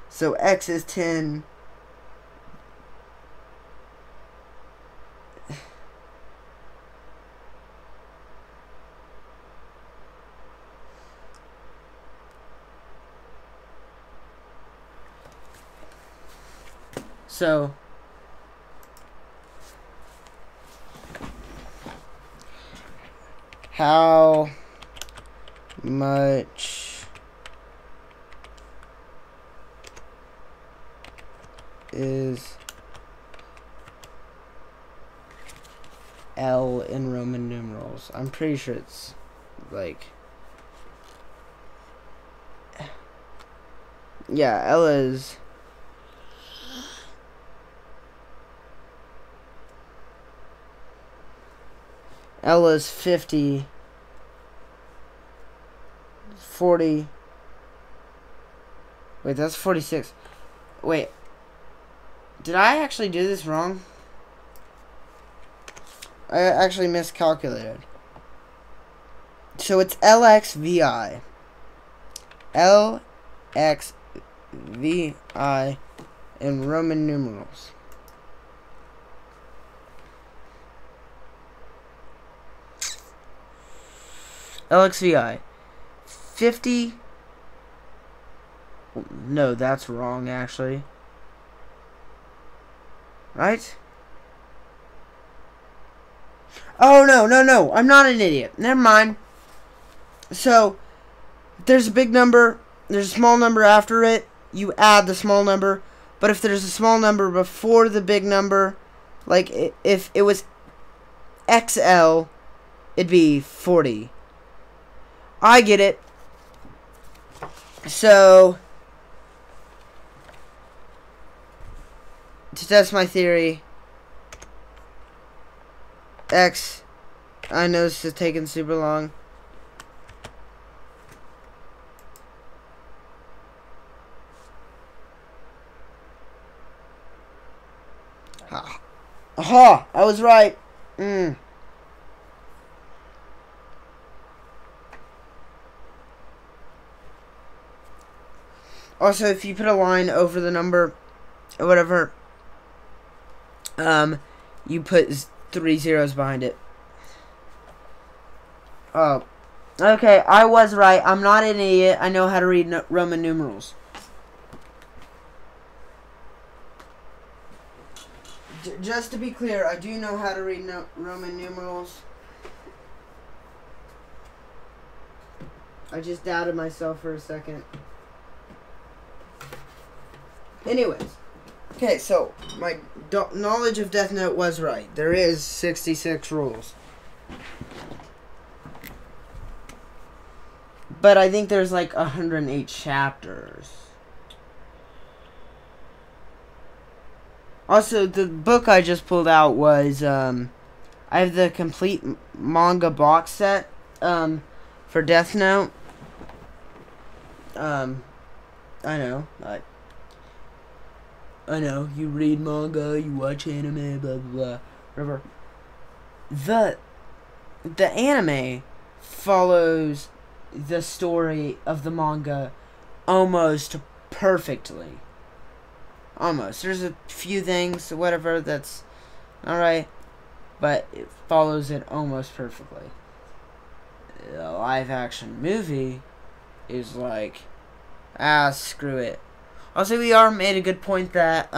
So X is 10. So how much is L in Roman numerals? I'm pretty sure it's like, yeah, L is L is 50, 40. Wait, that's 46. Wait, did I actually do this wrong? I actually miscalculated. So it's LXVI. LXVI in Roman numerals. LXVI. 50. No, that's wrong, actually. Right? Oh, no. I'm not an idiot. Never mind. So, there's a big number. There's a small number after it. You add the small number. But if there's a small number before the big number, like if it was XL, it'd be 40. I get it. So, to test my theory, X, I know this is taking super long. Aha! I was right. Also, if you put a line over the number or whatever, you put 3 zeros behind it. Oh. Okay, I was right. I'm not an idiot. I know how to read Roman numerals. Just to be clear, I do know how to read Roman numerals. I just doubted myself for a second. Anyways. Okay, so my knowledge of Death Note was right. There is 66 rules. But I think there's like 108 chapters. Also, the book I just pulled out was, I have the complete manga box set, for Death Note. I know, I know, you read manga, you watch anime, blah, blah, blah, whatever. The anime follows the story of the manga almost perfectly. Almost. There's a few things, whatever, that's alright, but it follows it almost perfectly. The live action movie is like, screw it. Also, VR made a good point that,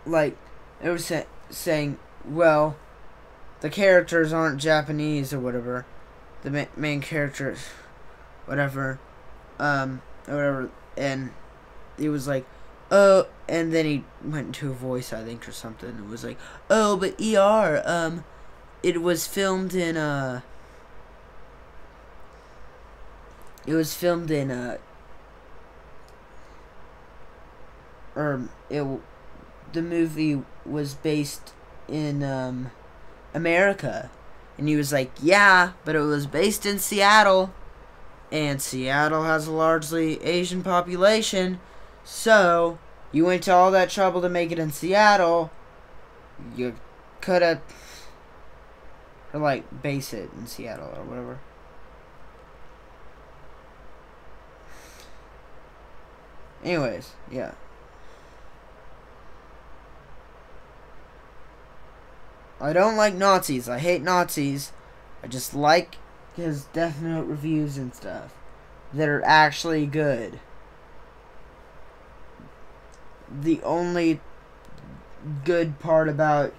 like, it was saying, well, the characters aren't Japanese or whatever. The main characters, whatever, or whatever, and he was like, oh, and then he went into a voice, I think, or something, and was like, oh, but ER, it was filmed in, the movie was based in, America. And he was like, yeah, but it was based in Seattle. And Seattle has a largely Asian population. So, you went to all that trouble to make it in Seattle. You could have, or like, base it in Seattle or whatever. Anyways, yeah. I don't like Nazis. I hate Nazis. I just like his Death Note reviews and stuff that are actually good. The only good part about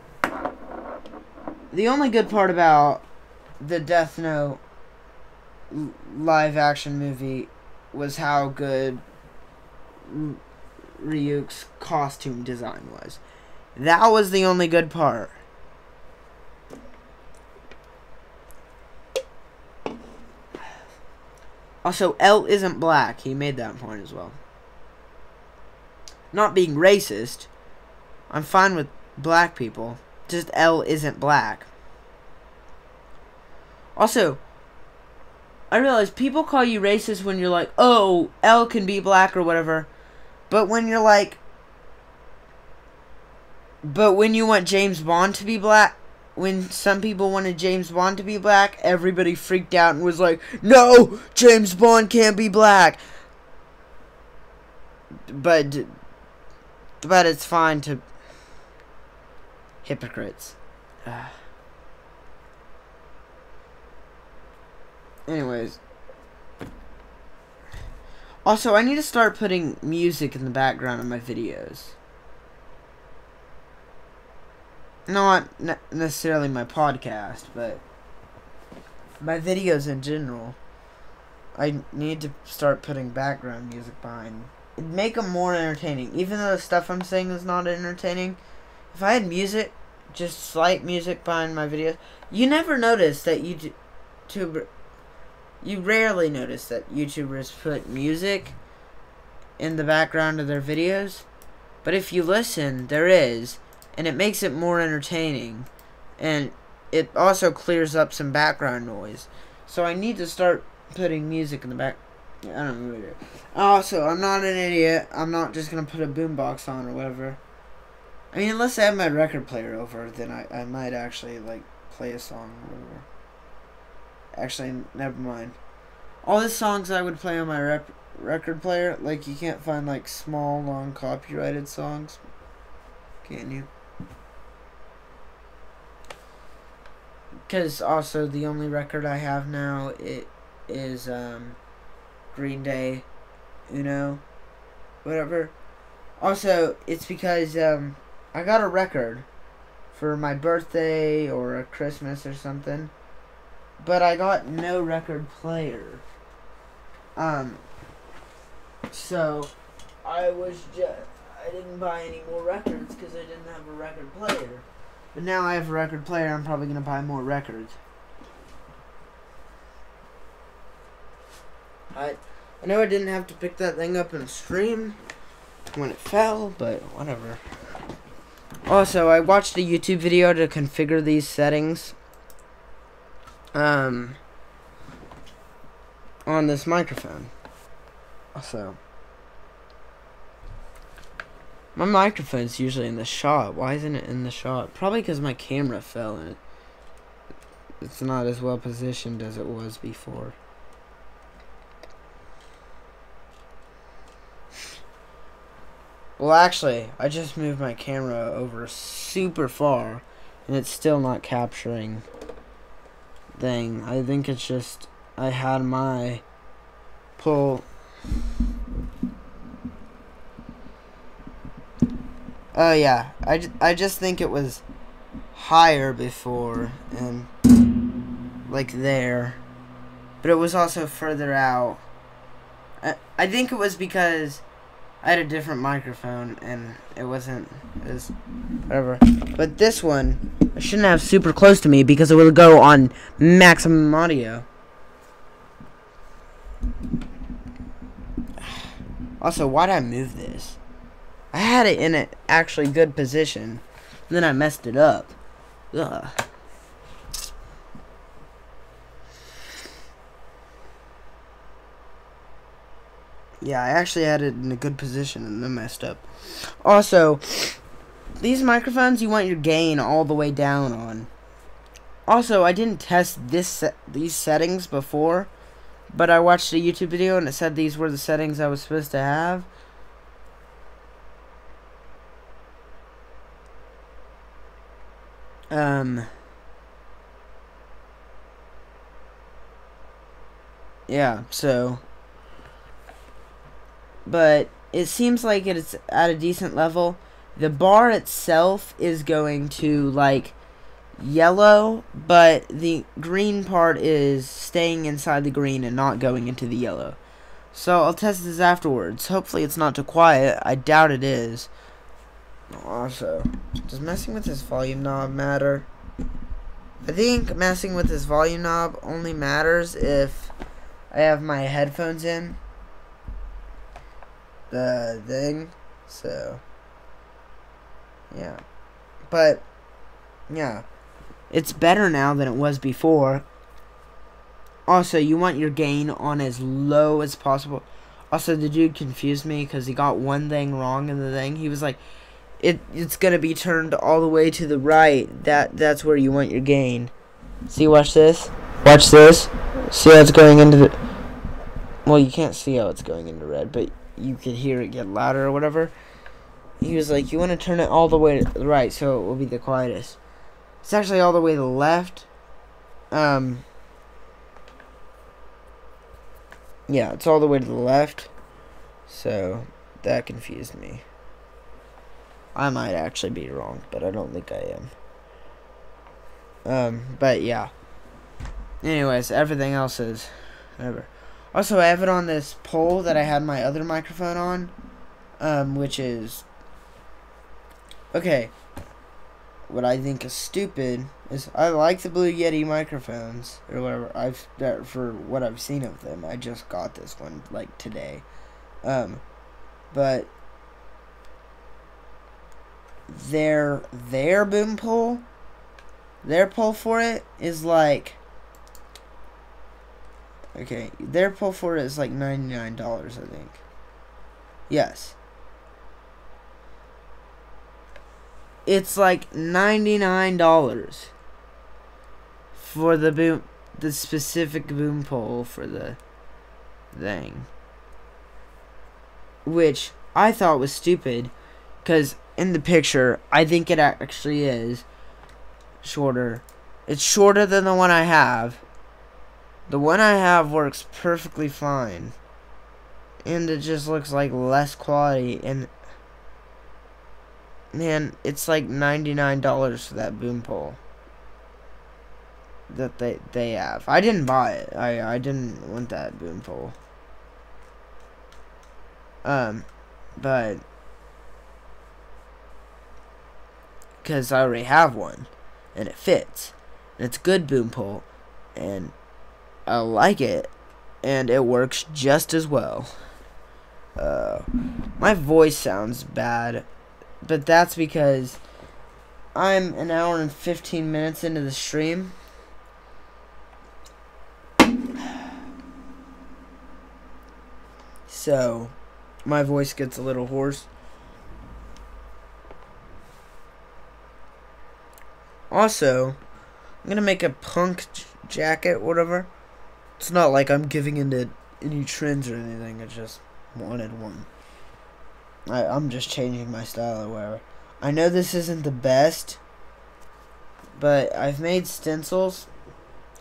the Death Note live action movie was how good Ryuk's costume design was. That was the only good part. Also, L isn't black. He made that point as well. Not being racist. I'm fine with black people. Just L isn't black. Also, I realize people call you racist when you're like, oh, L can be black or whatever. But when you're like, but when you want James Bond to be black, when some people wanted James Bond to be black, everybody freaked out and was like, no, James Bond can't be black. But it's fine to hypocrites. Anyways. Also, I need to start putting music in the background of my videos. Not necessarily my podcast, but my videos in general. I need to start putting background music behind. It'd make them more entertaining. Even though the stuff I'm saying is not entertaining. If I had music, just slight music behind my videos. You never notice that you rarely notice that YouTubers put music in the background of their videos. But if you listen, there is. And it makes it more entertaining. And it also clears up some background noise. So I need to start putting music in the back. I don't know what to do. Also, I'm not an idiot. I'm not just going to put a boombox on or whatever. I mean, unless I have my record player over, then I might actually, like, play a song or whatever. Actually, never mind. All the songs I would play on my record player? Like, you can't find, like, small, non-copyrighted songs? Can you? Because also the only record I have now is Green Day, Uno, whatever. Also, it's because I got a record for my birthday or a Christmas or something, but I got no record player. So I didn't buy any more records because I didn't have a record player. But now I have a record player, I'm probably going to buy more records. I know I didn't have to pick that thing up in a stream when it fell, but whatever. Also, I watched a YouTube video to configure these settings on this microphone. Also, my microphone's usually in the shot. Why isn't it in the shot? Probably because my camera fell and it's not as well positioned as it was before. Well, actually, I just moved my camera over super far and it's still not capturing thing. I think it's just I had my pull. Oh yeah, I just think it was higher before and like there, but it was also further out. I think it was because I had a different microphone and it wasn't as whatever. But this one I shouldn't have super close to me because it will go on maximum audio. Also, why did I move this? I had it in an actually good position, and then I messed it up. Ugh. Yeah, I actually had it in a good position and then messed up. Also, these microphones, you want your gain all the way down on. Also, I didn't test these settings before, but I watched a YouTube video and it said these were the settings I was supposed to have. Yeah, so, but it seems like it's at a decent level. The bar itself is going to, like, yellow, but the green part is staying inside the green and not going into the yellow. So I'll test this afterwards. Hopefully it's not too quiet. I doubt it is. Also, does messing with this volume knob matter? I think messing with this volume knob only matters if I have my headphones in the thing. So, yeah. But, yeah. It's better now than it was before. Also, you want your gain on as low as possible. Also, the dude confused me because he got one thing wrong in the thing. He was like, it's gonna be turned all the way to the right. That's where you want your gain. See, watch this. Watch this. See how it's going into the... Well, you can't see how it's going into red, but you can hear it get louder or whatever. He was like, you want to turn it all the way to the right so it will be the quietest. It's actually all the way to the left. Yeah, it's all the way to the left. So, that confused me. I might actually be wrong, but I don't think I am. But yeah. Anyways, everything else is whatever. Also, I have it on this pole that I had my other microphone on, which is... Okay. What I think is stupid is I like the Blue Yeti microphones, or whatever, for what I've seen of them. I just got this one, like, today. But... their boom pole, their pole for it is like, okay, their pole for it is like $99, I think. Yes, it's like $99 for the specific boom pole for the thing. which I thought was stupid, because in the picture, I think it actually is shorter. It's shorter than the one I have. The one I have works perfectly fine. And it just looks like less quality. And man, it's like $99 for that boom pole that they have. I didn't buy it. I didn't want that boom pole. But because I already have one and it fits. And it's a good boom pole and I like it and it works just as well. My voice sounds bad, but that's because I'm an hour and 15 minutes into the stream. So, my voice gets a little hoarse. Also, I'm gonna make a punk jacket, whatever. It's not like I'm giving into any trends or anything, I just wanted one. I'm just changing my style or whatever. I know this isn't the best, but I've made stencils,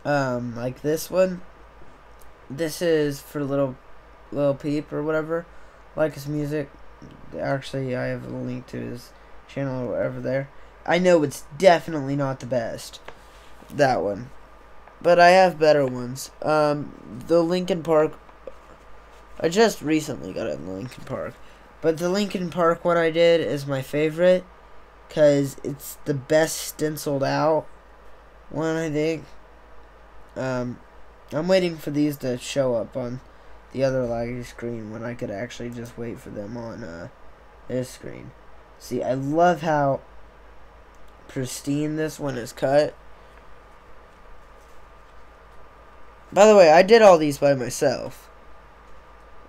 like this one. This is for Little Peep or whatever, like his music. Actually, I have a link to his channel or whatever there. I know it's definitely not the best, that one, but I have better ones. The Linkin Park, I just recently got it in Linkin Park, but the Linkin Park one I did is my favorite, because it's the best stenciled out one, I think. I'm waiting for these to show up on the other laggy screen when I could actually just wait for them on this screen. See, I love how pristine this one is cut. By the way, I did all these by myself.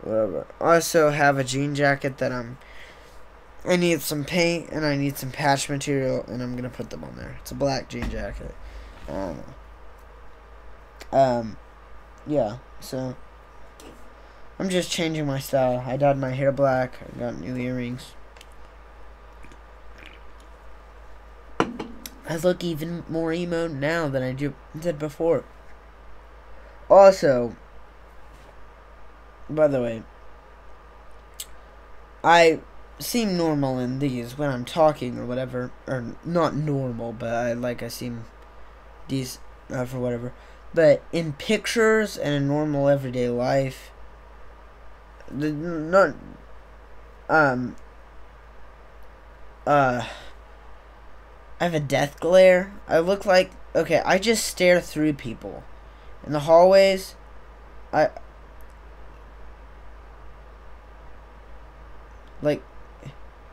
Whatever. I also have a jean jacket that I need some paint and I need some patch material and I'm gonna put them on there. It's a black jean jacket. Yeah, so I'm just changing my style. I dyed my hair black. I got new earrings. I look even more emo now than I did before. Also, by the way, I seem normal in these when I'm talking or whatever, or not normal, but I seem these for whatever. But in pictures and in normal everyday life, I have a death glare. I look like, okay, I just stare through people. In the hallways,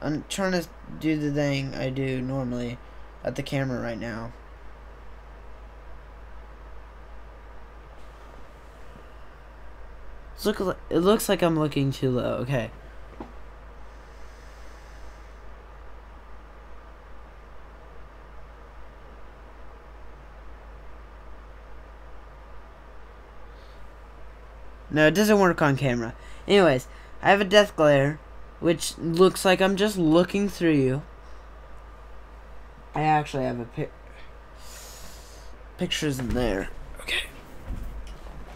I'm trying to do the thing I do normally at the camera right now. It looks like I'm looking too low. Okay. No, it doesn't work on camera. Anyways, I have a death glare, which looks like I'm just looking through you. I actually have a pictures in there. Okay.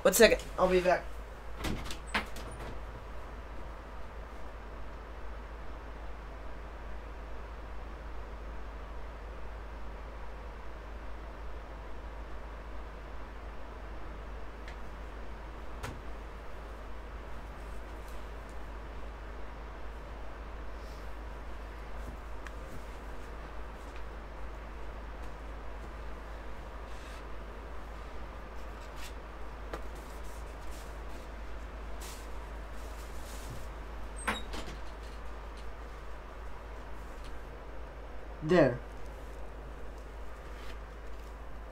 1 second. I'll be back. There.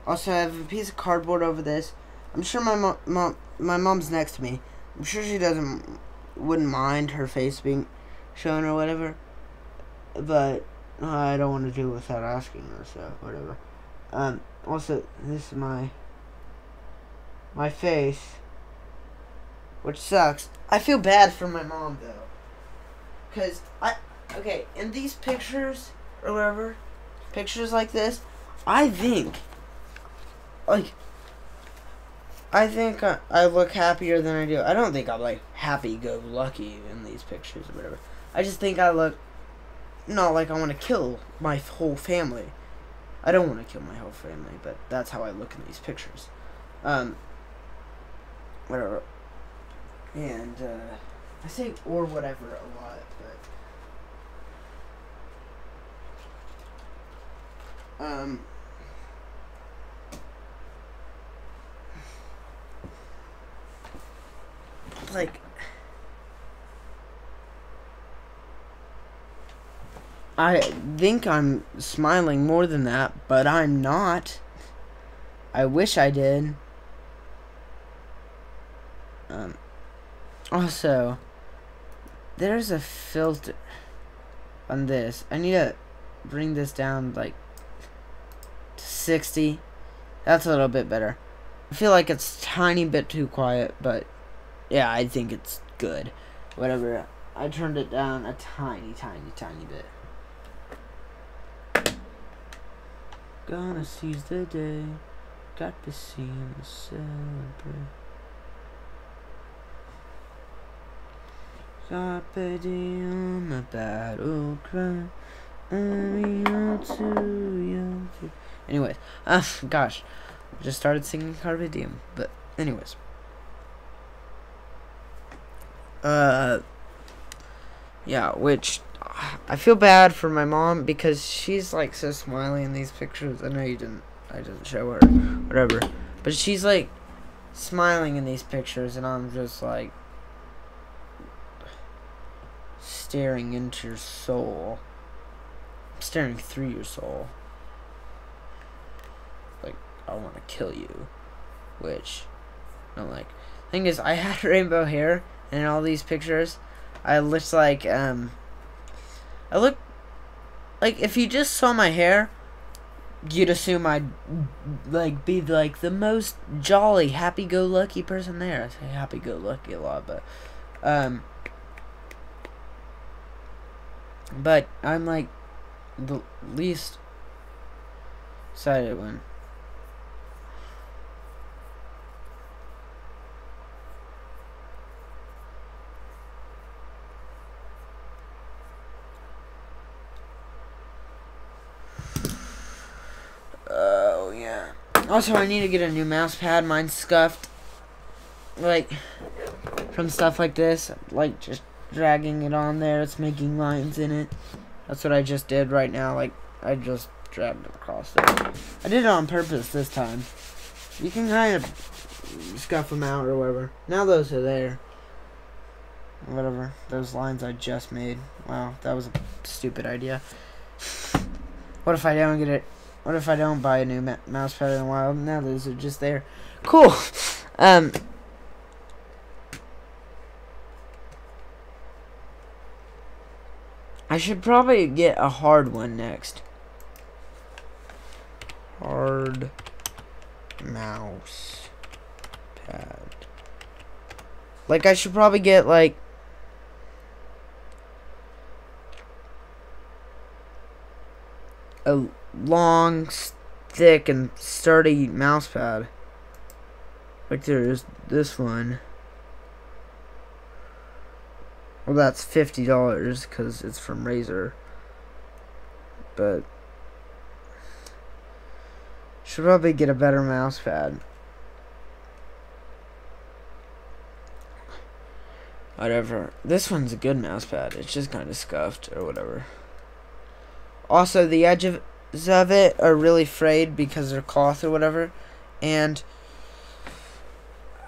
Also, I have a piece of cardboard over this. I'm sure my mom's next to me. I'm sure she wouldn't mind her face being shown or whatever. But I don't want to do it without asking her, so whatever. Also, this is my face, which sucks. I feel bad for my mom though. Because okay, in these pictures, or whatever, pictures like this, I think I look happier than I do. I don't think I'm, like, happy-go-lucky in these pictures or whatever. I just think I look not like I want to kill my whole family. I don't want to kill my whole family, but that's how I look in these pictures. Whatever. And, I say or whatever a lot, but, like, I think I'm smiling more than that, but I'm not. I wish I did. Also, there's a filter on this. I need to bring this down, like, to 60. That's a little bit better. I feel like it's a tiny bit too quiet, but yeah, I think it's good. Whatever. I turned it down a tiny bit. Gonna seize the day. Got to see and celebrate. Carpe diem, a battle cry. I'm too young to... Anyways, gosh. I just started singing Carpe Diem. But, anyways. Yeah, which... I feel bad for my mom because she's, like, so smiley in these pictures. I know you didn't... I didn't show her. Whatever. But she's, like, smiling in these pictures, and I'm just, like... staring into your soul. I'm staring through your soul. Like, I want to kill you. Which, I'm like... Thing is, I had rainbow hair in all these pictures. I looked like, I look... Like, if you just saw my hair, you'd assume I'd, like, be, like, the most jolly, happy-go-lucky person there. I say happy-go-lucky a lot, but I'm, like, the least excited one. Oh, yeah. Also, I need to get a new mouse pad. Mine's scuffed. Like, from stuff like this. Like, just dragging it on there. It's making lines in it. That's what I just did right now. Like, I just dragged it across there. I did it on purpose this time. You can kind of scuff them out or whatever. Now those are there. Whatever. Those lines I just made. Wow, that was a stupid idea. What if I don't get it? What if I don't buy a new mouse pad in a while? Now those are just there. Cool. I should probably get a hard one next. Hard mouse pad. Like, I should probably get, like, a long, thick, and sturdy mouse pad. Like there's this one. Well, that's $50 because it's from Razer. But should probably get a better mouse pad. Whatever. This one's a good mouse pad. It's just kind of scuffed or whatever. Also, the edges of it are really frayed because they're cloth or whatever. And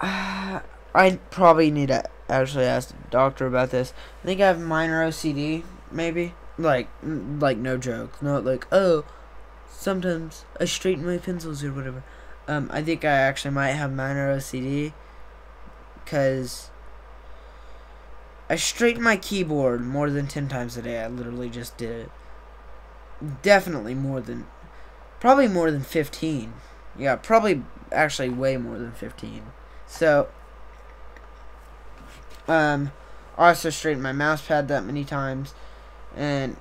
I probably need to actually ask the doctor about this. I think I have minor OCD, maybe. Like no joke. Not like, oh, sometimes I straighten my pencils or whatever. I think I actually might have minor OCD. Because I straighten my keyboard more than 10 times a day. I literally just did it. Definitely probably more than 15. Yeah, probably actually way more than 15. So, I also straighten my mouse pad that many times, and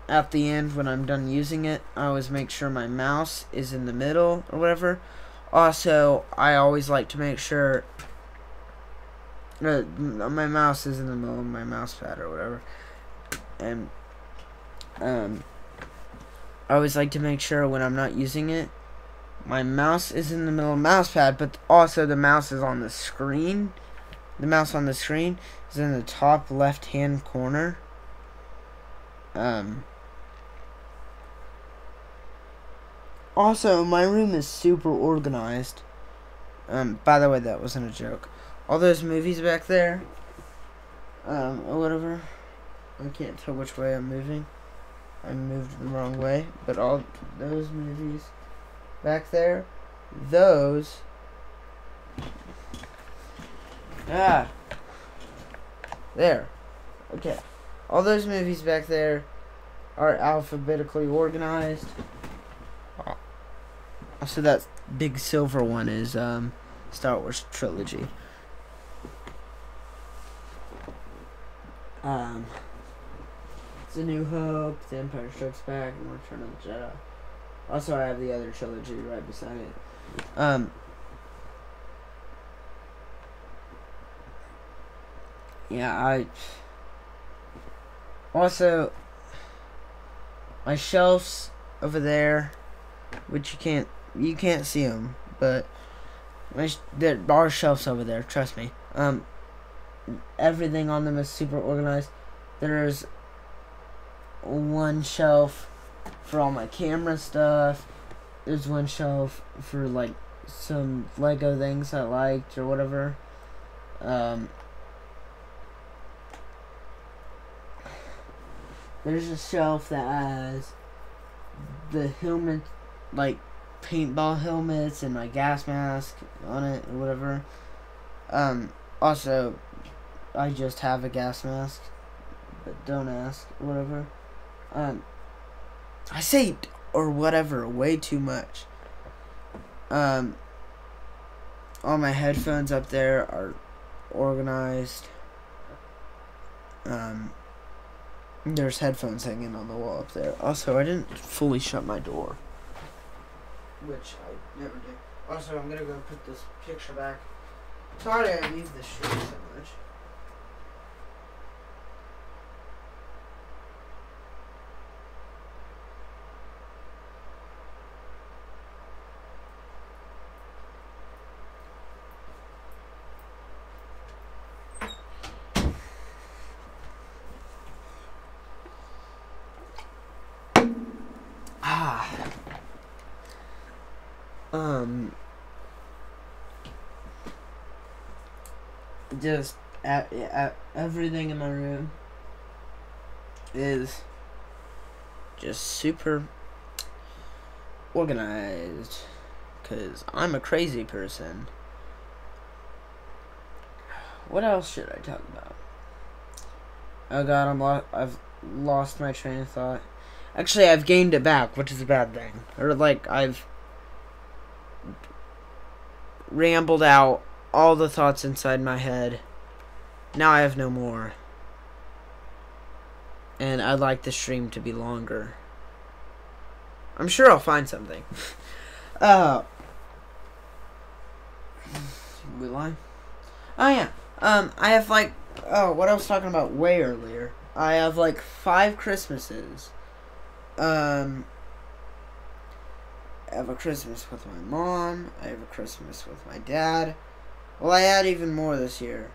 at the end when I'm done using it, I always make sure my mouse is in the middle or whatever. Also, I always like to make sure my mouse is in the middle of my mouse pad or whatever. And I always like to make sure when I'm not using it, my mouse is in the middle of the mouse pad, but also the mouse is on the screen. The mouse on the screen is in the top left-hand corner. Also, my room is super organized. By the way, that wasn't a joke. All those movies back there, or whatever. I can't tell which way I'm moving. I moved the wrong way, but all those movies back there, those, there, okay, all those movies back there are alphabetically organized. Also, that big silver one is Star Wars trilogy. It's A New Hope, The Empire Strikes Back, and Return of the Jedi. Also, I have the other trilogy right beside it. Yeah, also, my shelves over there, which you can't see them, but there are shelves over there, trust me. Everything on them is super organized. There's one shelf for all my camera stuff. There's one shelf for like some Lego things I liked or whatever. There's a shelf that has the helmet, like paintball helmets and my gas mask on it or whatever. Also, I just have a gas mask, but don't ask or whatever. I say or whatever way too much. All my headphones up there are organized. There's headphones hanging on the wall up there. Also, I didn't fully shut my door, which I never do. Also, I'm gonna go put this picture back. Sorry I leave this short so much. Just everything in my room is just super organized, because I'm a crazy person. What else should I talk about? Oh god, I've lost my train of thought. Actually, I've gained it back, which is a bad thing. Or like, I've rambled out all the thoughts inside my head. Now I have no more. And I'd like the stream to be longer. I'm sure I'll find something. Will I? Oh yeah. I have like, what I was talking about way earlier. I have like 5 Christmases. I have a Christmas with my mom. I have a Christmas with my dad. Well, I had even more this year.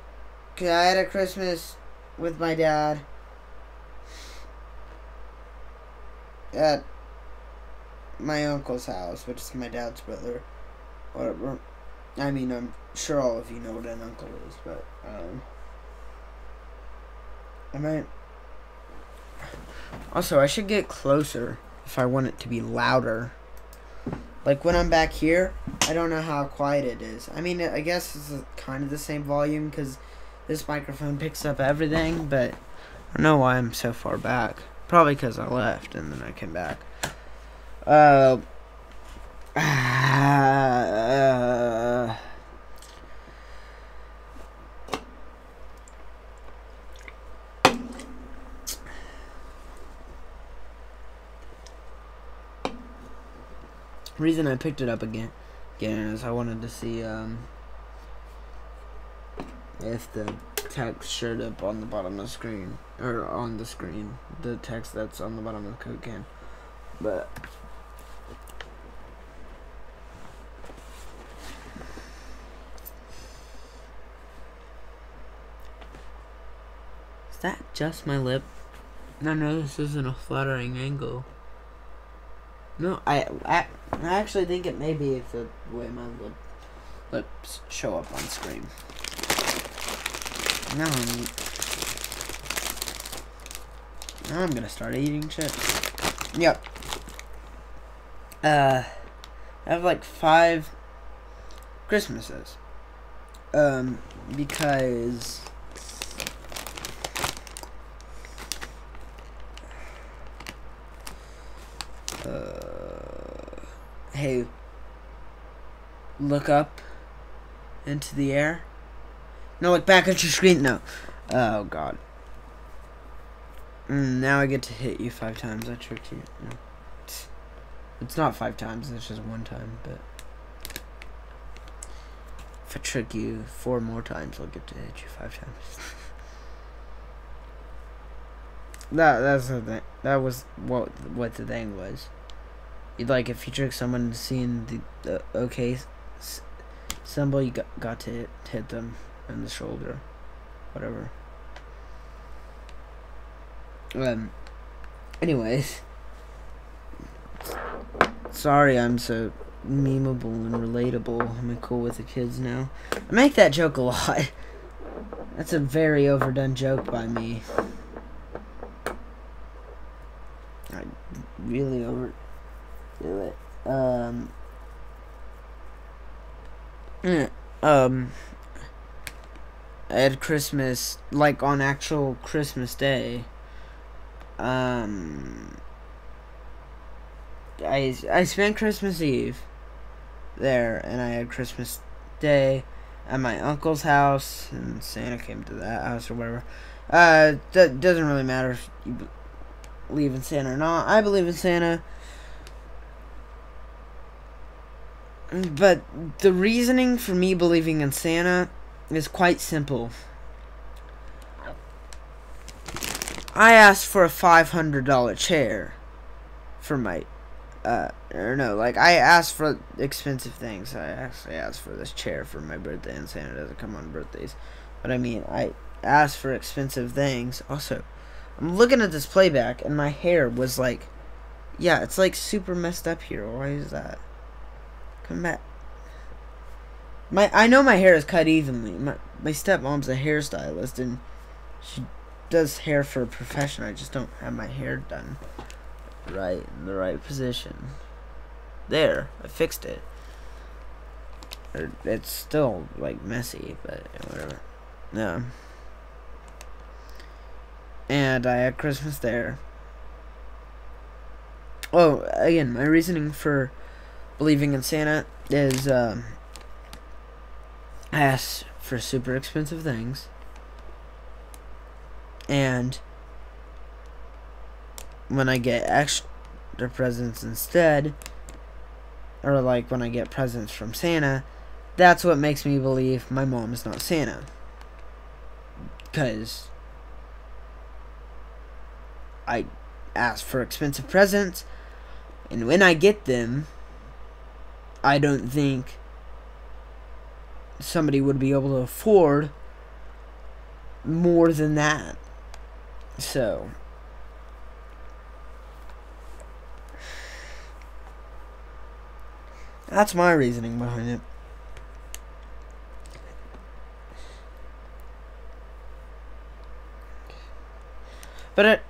I had a Christmas with my dad at my uncle's house, which is my dad's brother. Whatever. I mean, I'm sure all of you know what an uncle is, but, also, I should get closer if I want it to be louder. Like, when I'm back here, I don't know how quiet it is. I mean, I guess it's kind of the same volume, because this microphone picks up everything, but I don't know why I'm so far back. Probably because I left, and then I came back. reason I picked it up again is I wanted to see if the text showed up on the bottom of the screen, or on the screen, the text that's on the bottom of the Coke can. But is that just my lip? No, this isn't a flattering angle. No, I actually think it may be the way my lips show up on screen. Now I'm gonna start eating chips. Yep. I have like 5 Christmases. Because hey, look up into the air. No, look back at your screen. No. Oh, God. Now I get to hit you 5 times. I tricked you. No. It's not 5 times. It's just 1 time. But if I trick you 4 more times, I'll get to hit you 5 times. That's the thing. That was what the thing was. Like, if you trick someone into seeing the okay symbol, you got to hit them in the shoulder, whatever. Anyways, sorry I'm so memeable and relatable. I'm cool with the kids now. I make that joke a lot. That's a very overdone joke by me. I really overdo it. I had Christmas, like, on actual Christmas Day. I spent Christmas Eve there, and I had Christmas Day at my uncle's house, and Santa came to that house or whatever. That doesn't really matter if you believe in Santa or not. I believe in Santa. But the reasoning for me believing in Santa is quite simple. I asked for a $500 chair for my, I asked for expensive things. I actually asked for this chair for my birthday, and Santa doesn't come on birthdays. But I mean, I asked for expensive things. Also, I'm looking at this playback, and my hair was like, yeah, it's like super messed up here. Why is that? Come back. I know my hair is cut evenly. My stepmom's a hairstylist, and she does hair for a profession. I just don't have my hair done right in the right position. There, I fixed it. It's still like messy, but whatever. No. And I had Christmas there. Oh, again, my reasoning for believing in Santa is I ask for super expensive things, and when I get extra presents instead, or like when I get presents from Santa, that's what makes me believe my mom is not Santa. Because I ask for expensive presents, and when I get them, I don't think somebody would be able to afford more than that. So that's my reasoning behind it. But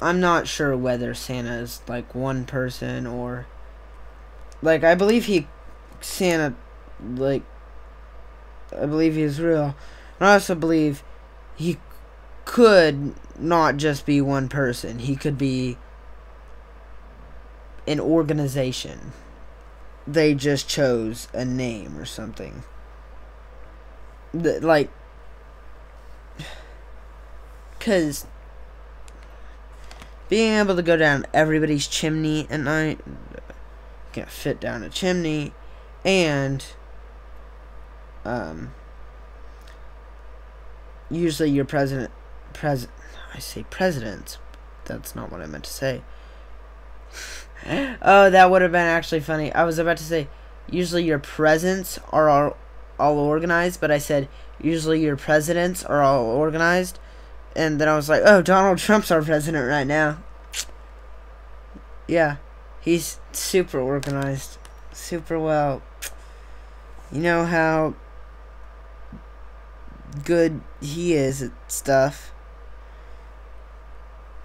I'm not sure whether Santa is like one person or like I believe Santa, like, I believe he is real. And I also believe he could not just be one person. He could be an organization. They just chose a name or something. Like, because being able to go down everybody's chimney at night, can't fit down a chimney, and usually your presidents. That's not what I meant to say. Oh, that would have been actually funny. I was about to say, usually your presents are all organized, but I said, usually your presidents are all organized. And then I was like, oh, Donald Trump's our president right now. Yeah, he's super organized. Super well. You know how good he is at stuff.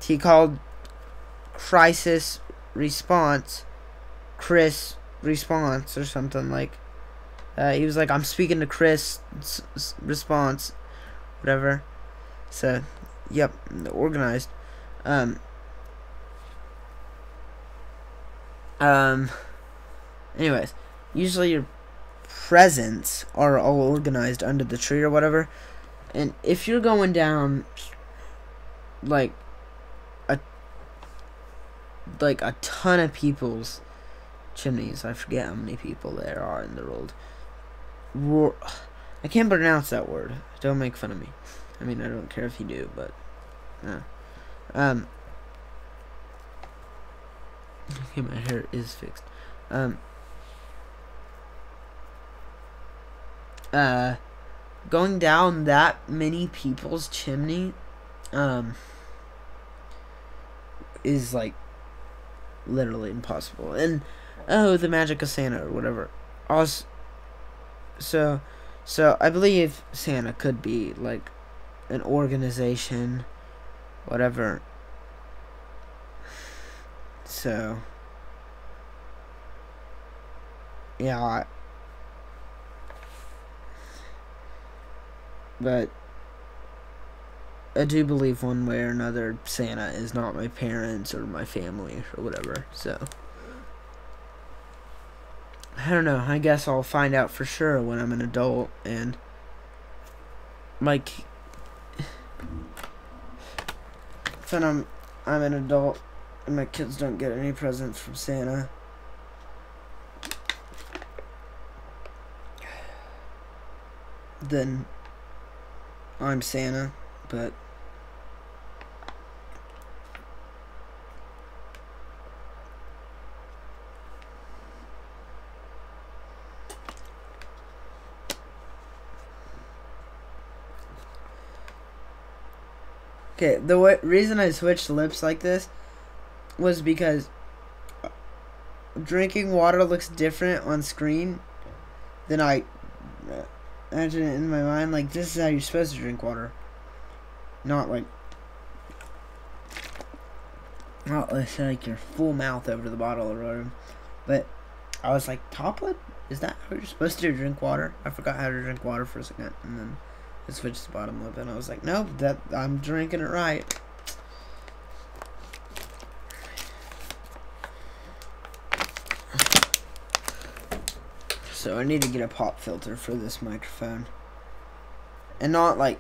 He called crisis response Chris response or something like he was like, I'm speaking to Chris response, whatever. So yep, organized. Anyways, usually your presents are all organized under the tree or whatever, and if you're going down like a ton of people's chimneys. I forget how many people there are in the world. I can't pronounce that word. Don't make fun of me. I mean, I don't care if you do, but okay, my hair is fixed. Going down that many people's chimney is like literally impossible. And oh, the magic of Santa or whatever. Also, so I believe Santa could be like an organization, whatever. So yeah, but I do believe one way or another Santa is not my parents or my family or whatever, so I don't know. I guess I'll find out for sure when I'm an adult, and like when I'm an adult and my kids don't get any presents from Santa. Then I'm Santa, but okay, the reason I switched lips like this was because drinking water looks different on screen than I imagine it in my mind. Like, this is how you're supposed to drink water. Not like like your full mouth over the bottle or whatever. But I was like, top lip? Is that how you're supposed to drink water? I forgot how to drink water for a second, and then I switched to bottom lip, and I was like, nope, that I'm drinking it right. So I need to get a pop filter for this microphone. And not like,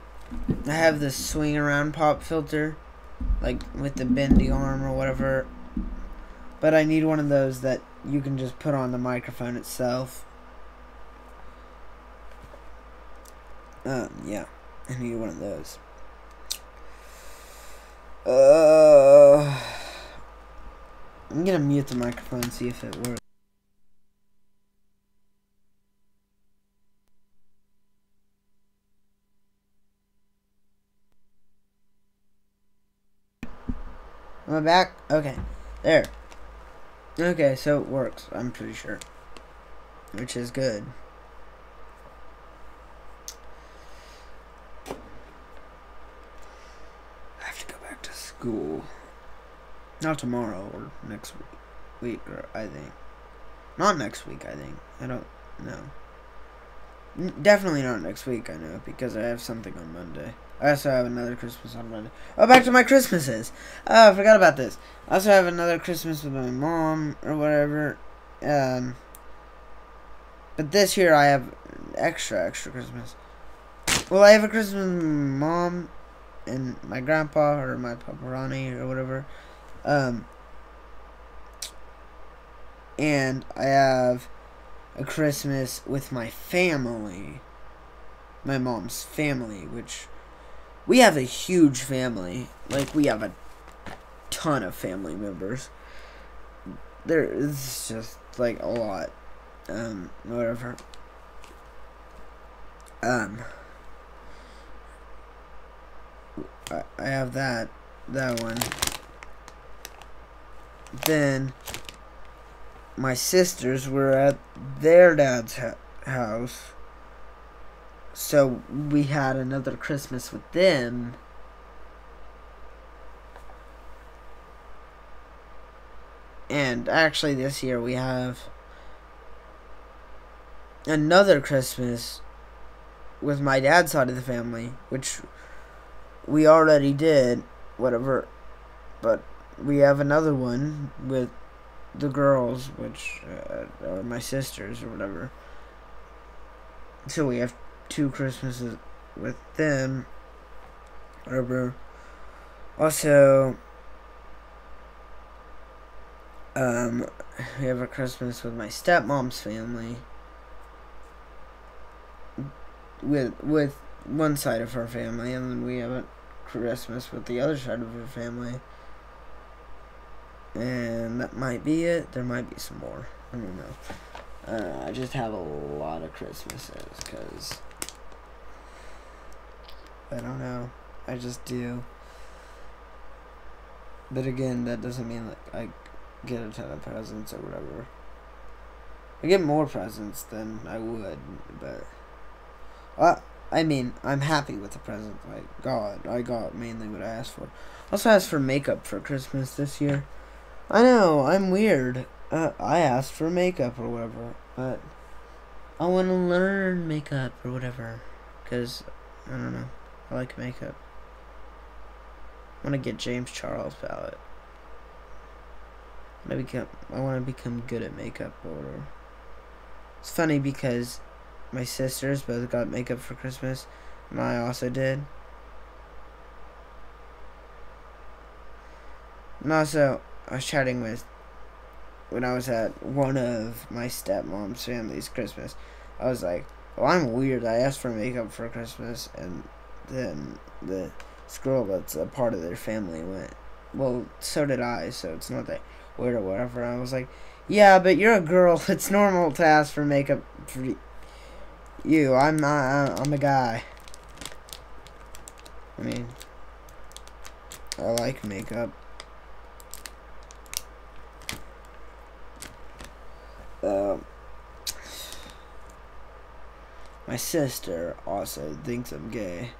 I have this swing around pop filter, like with the bendy arm or whatever. But I need one of those that you can just put on the microphone itself. Yeah, I need one of those. I'm gonna mute the microphone and see if it works. Am I back? Okay. There. Okay, so it works, I'm pretty sure. Which is good. I have to go back to school. Not tomorrow, or next week, or I think. Not next week, I think. I don't know. Definitely not next week, I know, because I have something on Monday. I also have another Christmas on Monday. Oh, back to my Christmases. Oh, I forgot about this. I also have another Christmas with my mom, or whatever. But this year I have extra Christmas. Well, I have a Christmas with my mom and my grandpa, or my paparani, or whatever. And I have a Christmas with my family. My mom's family, which we have a huge family. Like, we have a ton of family members. There is just like a lot. Whatever. I have that one. Then my sisters were at their dad's house, so we had another Christmas with them. And actually this year we have another Christmas with my dad's side of the family, which we already did, whatever, but we have another one with the girls, which are my sisters or whatever. So we have 2 Christmases with them, whatever. Also, we have a Christmas with my stepmom's family, with one side of her family, and then we have a Christmas with the other side of her family. And that might be it. There might be some more. I don't know. I just have a lot of Christmases, because I don't know. I just do. But again, that doesn't mean like I get a ton of presents or whatever. I get more presents than I would, but I mean, I'm happy with the present I got. I got mainly what I asked for. Also asked for makeup for Christmas this year. I know, I'm weird. I asked for makeup or whatever, but I want to learn makeup or whatever, because, I don't know, I like makeup. I want to get James Charles palette. I want to become good at makeup or whatever. It's funny because my sisters both got makeup for Christmas, and I also did. And also, I was chatting with, when I was at one of my stepmom's family's Christmas, I was like, well, I'm weird. I asked for makeup for Christmas, and then the girl that's a part of their family went, well, so did I, so it's not that weird or whatever. I was like, yeah, but you're a girl. It's normal to ask for makeup for you. I'm not. I'm a guy. I mean, I like makeup. My sister also thinks I'm gay.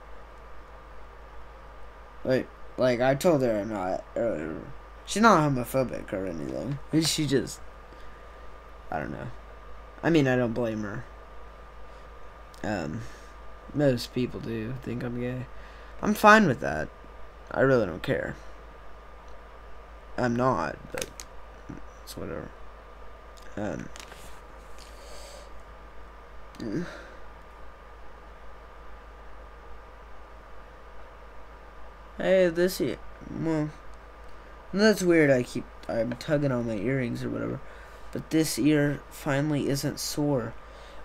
Like I told her I'm not earlier. She's not homophobic or anything. She just, I don't know. I mean, I don't blame her. Most people do think I'm gay. I'm fine with that. I really don't care. I'm not, but it's whatever. Hey, this year, well, that's weird. I'm tugging on my earrings or whatever, but this ear finally isn't sore.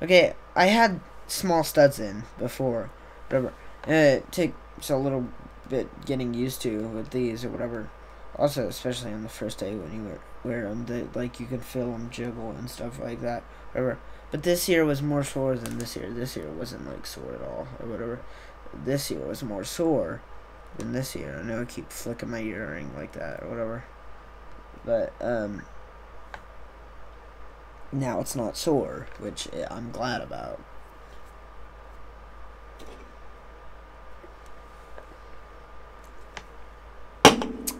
Okay, I had small studs in before, whatever, and it takes a little bit getting used to with these or whatever. Also, especially on the first day when you wear them, like you can feel them jiggle and stuff like that, whatever. But this ear was more sore than this ear. This ear wasn't like sore at all or whatever. This ear was more sore than this ear. I know I keep flicking my earring like that or whatever, but now it's not sore, which I'm glad about.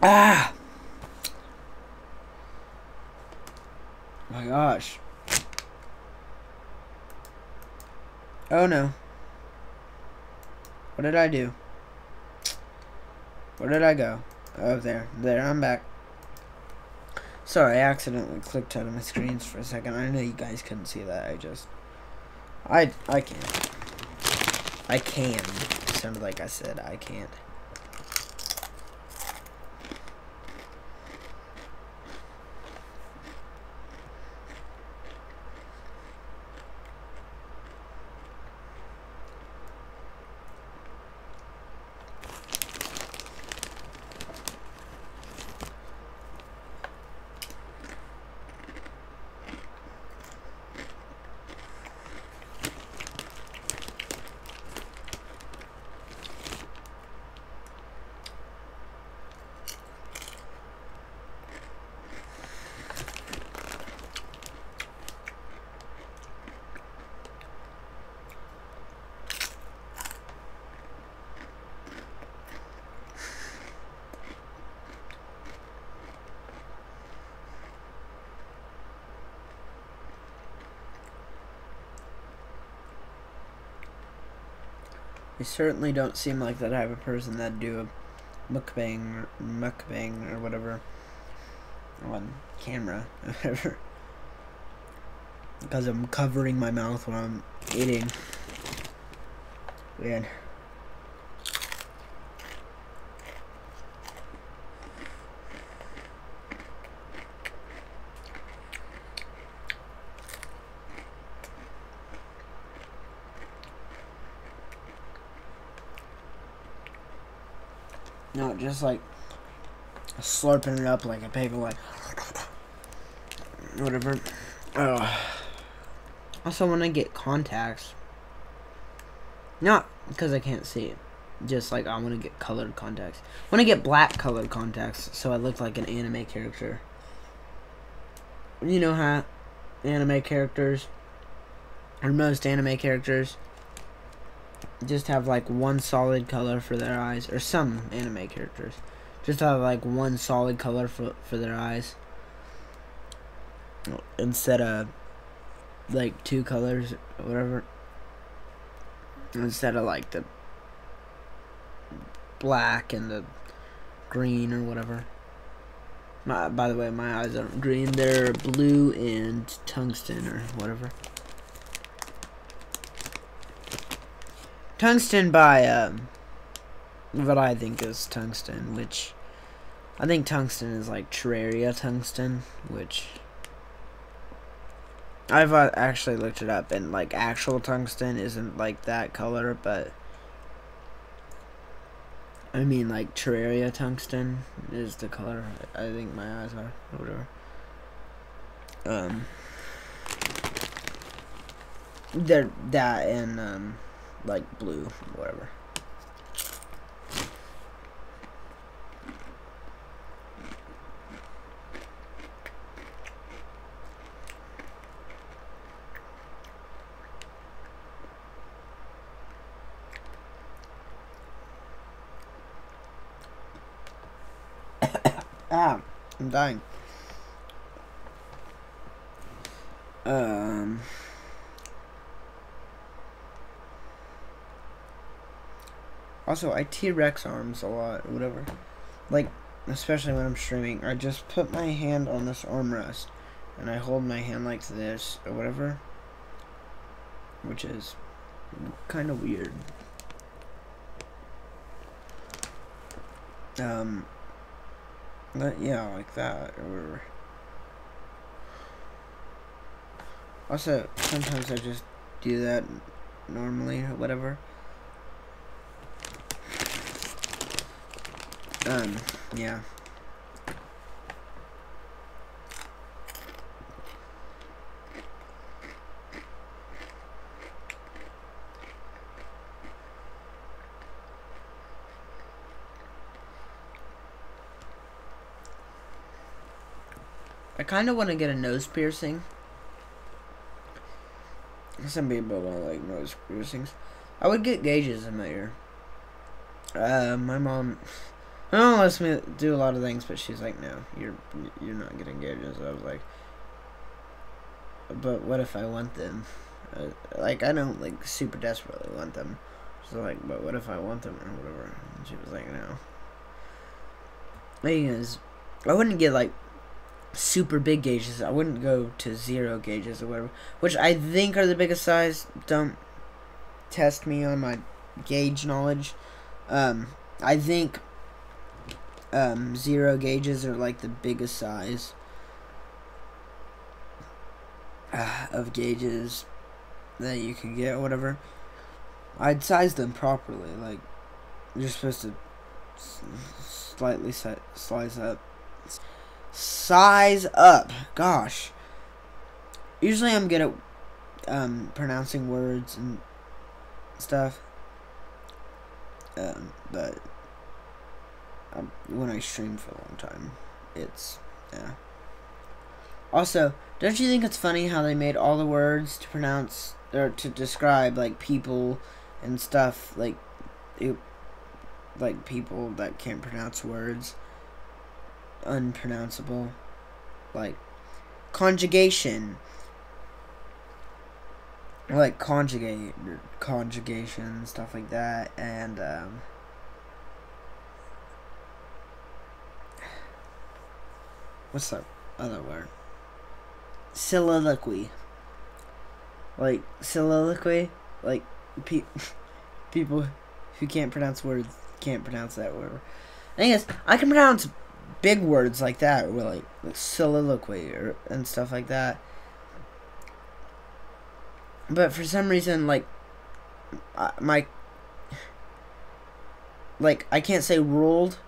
Ah! Oh my gosh. Oh no. What did I do? Where did I go? Oh, there. There, I'm back. Sorry, I accidentally clicked out of my screens for a second. I know you guys couldn't see that. I can't. I can. It sounded like I said I can't. I certainly don't seem like that type of person that do a mukbang or whatever on camera, whatever. Because I'm covering my mouth when I'm eating. Weird. Not just like slurping it up like a pig, like whatever. Also, when I get contacts, not because I can't see it, just like I want to get colored contacts. I want to get black colored contacts so I look like an anime character. You know how anime characters, or most anime characters, just have like one solid color for their eyes, or some anime characters just have like one solid color for their eyes instead of like two colors or whatever, instead of like the black and the green or whatever. By the way, my eyes aren't green, they're blue and tungsten or whatever. Tungsten by, what I think is tungsten, which, I think tungsten is like Terraria tungsten, which, I've actually looked it up, and like actual tungsten isn't like that color, but, I mean like Terraria tungsten is the color I think my eyes are, or whatever. They're that and, like blue, whatever. Ah, I'm dying. Also, I T-Rex arms a lot, or whatever. Like, especially when I'm streaming, I just put my hand on this armrest, and I hold my hand like this, or whatever. Which is kind of weird. But yeah, like that, or whatever. Also, sometimes I just do that normally, or whatever. Yeah. I kind of want to get a nose piercing. Some people don't like nose piercings. I would get gauges in my ear. My mom lets me do a lot of things, but she's like, no, you're not getting gauges. I was like, but what if I want them? Like, I don't like super desperately want them. She's like, but what if I want them or whatever? And she was like, no. Thing is, I wouldn't get like super big gauges. I wouldn't go to 0 gauges or whatever, which I think are the biggest size. Don't test me on my gauge knowledge. I think 0 gauges are like the biggest size of gauges that you can get or whatever. I'd size them properly. Like, you're supposed to slightly size up. Gosh. Usually I'm good at pronouncing words and stuff. But when I stream for a long time, it's, yeah. Also, don't you think it's funny how they made all the words to pronounce, or to describe, like, people and stuff, like people that can't pronounce words, unpronounceable, like, conjugation, like conjugation, stuff like that, and what's that other word? Soliloquy. Like soliloquy, like people who can't pronounce words can't pronounce that word. I guess I can pronounce big words like that, or like soliloquy and stuff like that. But for some reason, like I can't say world,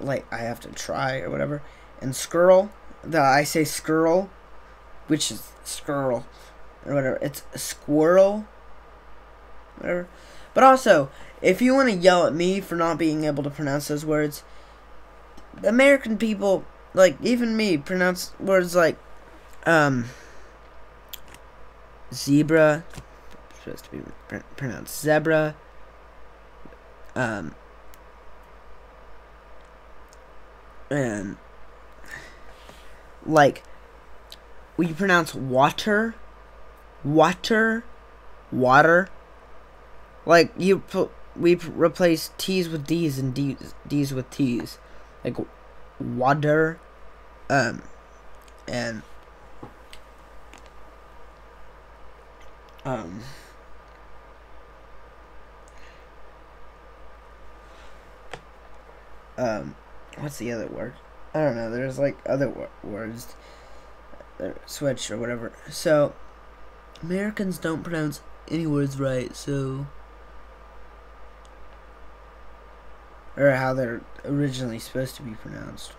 like I have to try or whatever. And skirl, I say skirl, which is skirl or whatever. It's a squirrel, whatever. But also, if you want to yell at me for not being able to pronounce those words, American people, like even me, pronounce words like zebra, supposed to be pronounced zebra, and like we pronounce water, water. Like we replace T's with D's and D's with T's, like water, and what's the other word? I don't know. There's like other words that switch or whatever. So Americans don't pronounce any words right, so, or how they're originally supposed to be pronounced.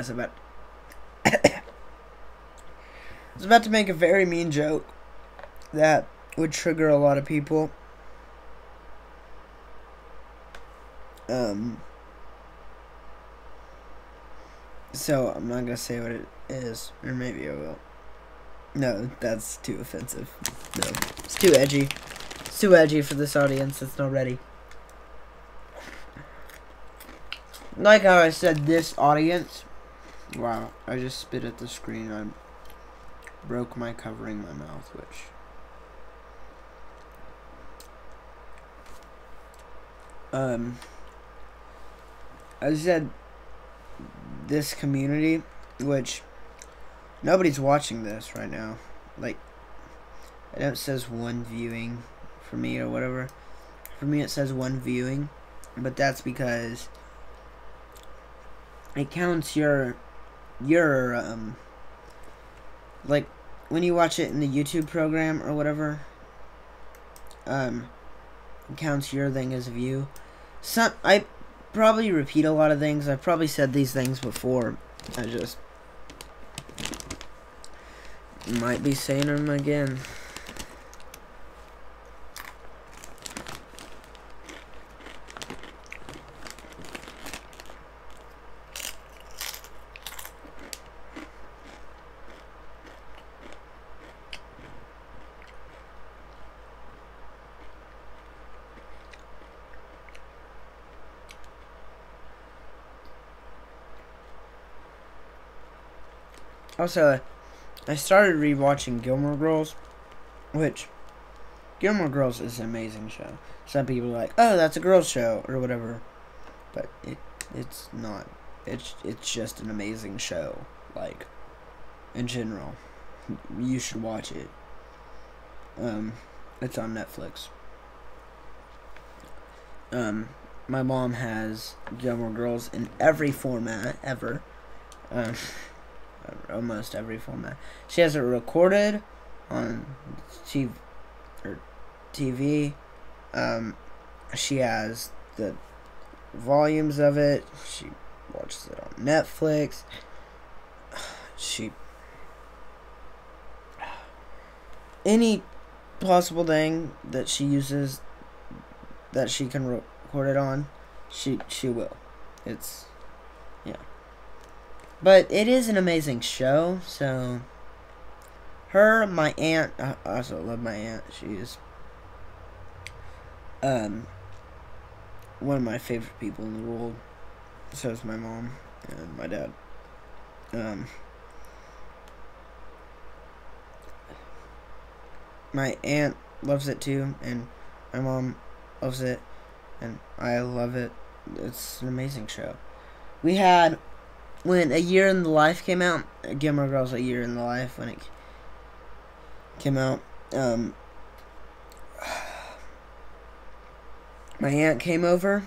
I was about to make a very mean joke that would trigger a lot of people. So I'm not gonna say what it is, or maybe I will. No, that's too offensive. No, it's too edgy. It's too edgy for this audience that's not ready. Like how I said, this audience. Wow, I just spit at the screen. I broke my covering my mouth, which. I said this community, which nobody's watching this right now. Like, I know it says one viewing for me or whatever. For me, it says one viewing, but that's because it counts your like when you watch it in the YouTube program or whatever, it counts your thing as a view. I probably repeat a lot of things. I've probably said these things before. I just might be saying them again. Also, I started rewatching Gilmore Girls, which Gilmore Girls is an amazing show. Some people are like, "Oh, that's a girls' show" or whatever, but it's not. It's just an amazing show. Like, in general, you should watch it. It's on Netflix. My mom has Gilmore Girls in every format ever. Almost every format. She has it recorded on TV. She has the volumes of it. She watches it on Netflix. Any possible thing that she uses that she can record it on, she will. It's, yeah. But it is an amazing show, so her, my aunt, I also love my aunt. She is one of my favorite people in the world. So is my mom and my dad. My aunt loves it too, and my mom loves it, and I love it. It's an amazing show. We had, when A Year in the Life came out, Gilmore Girls A Year in the Life, when it came out, my aunt came over,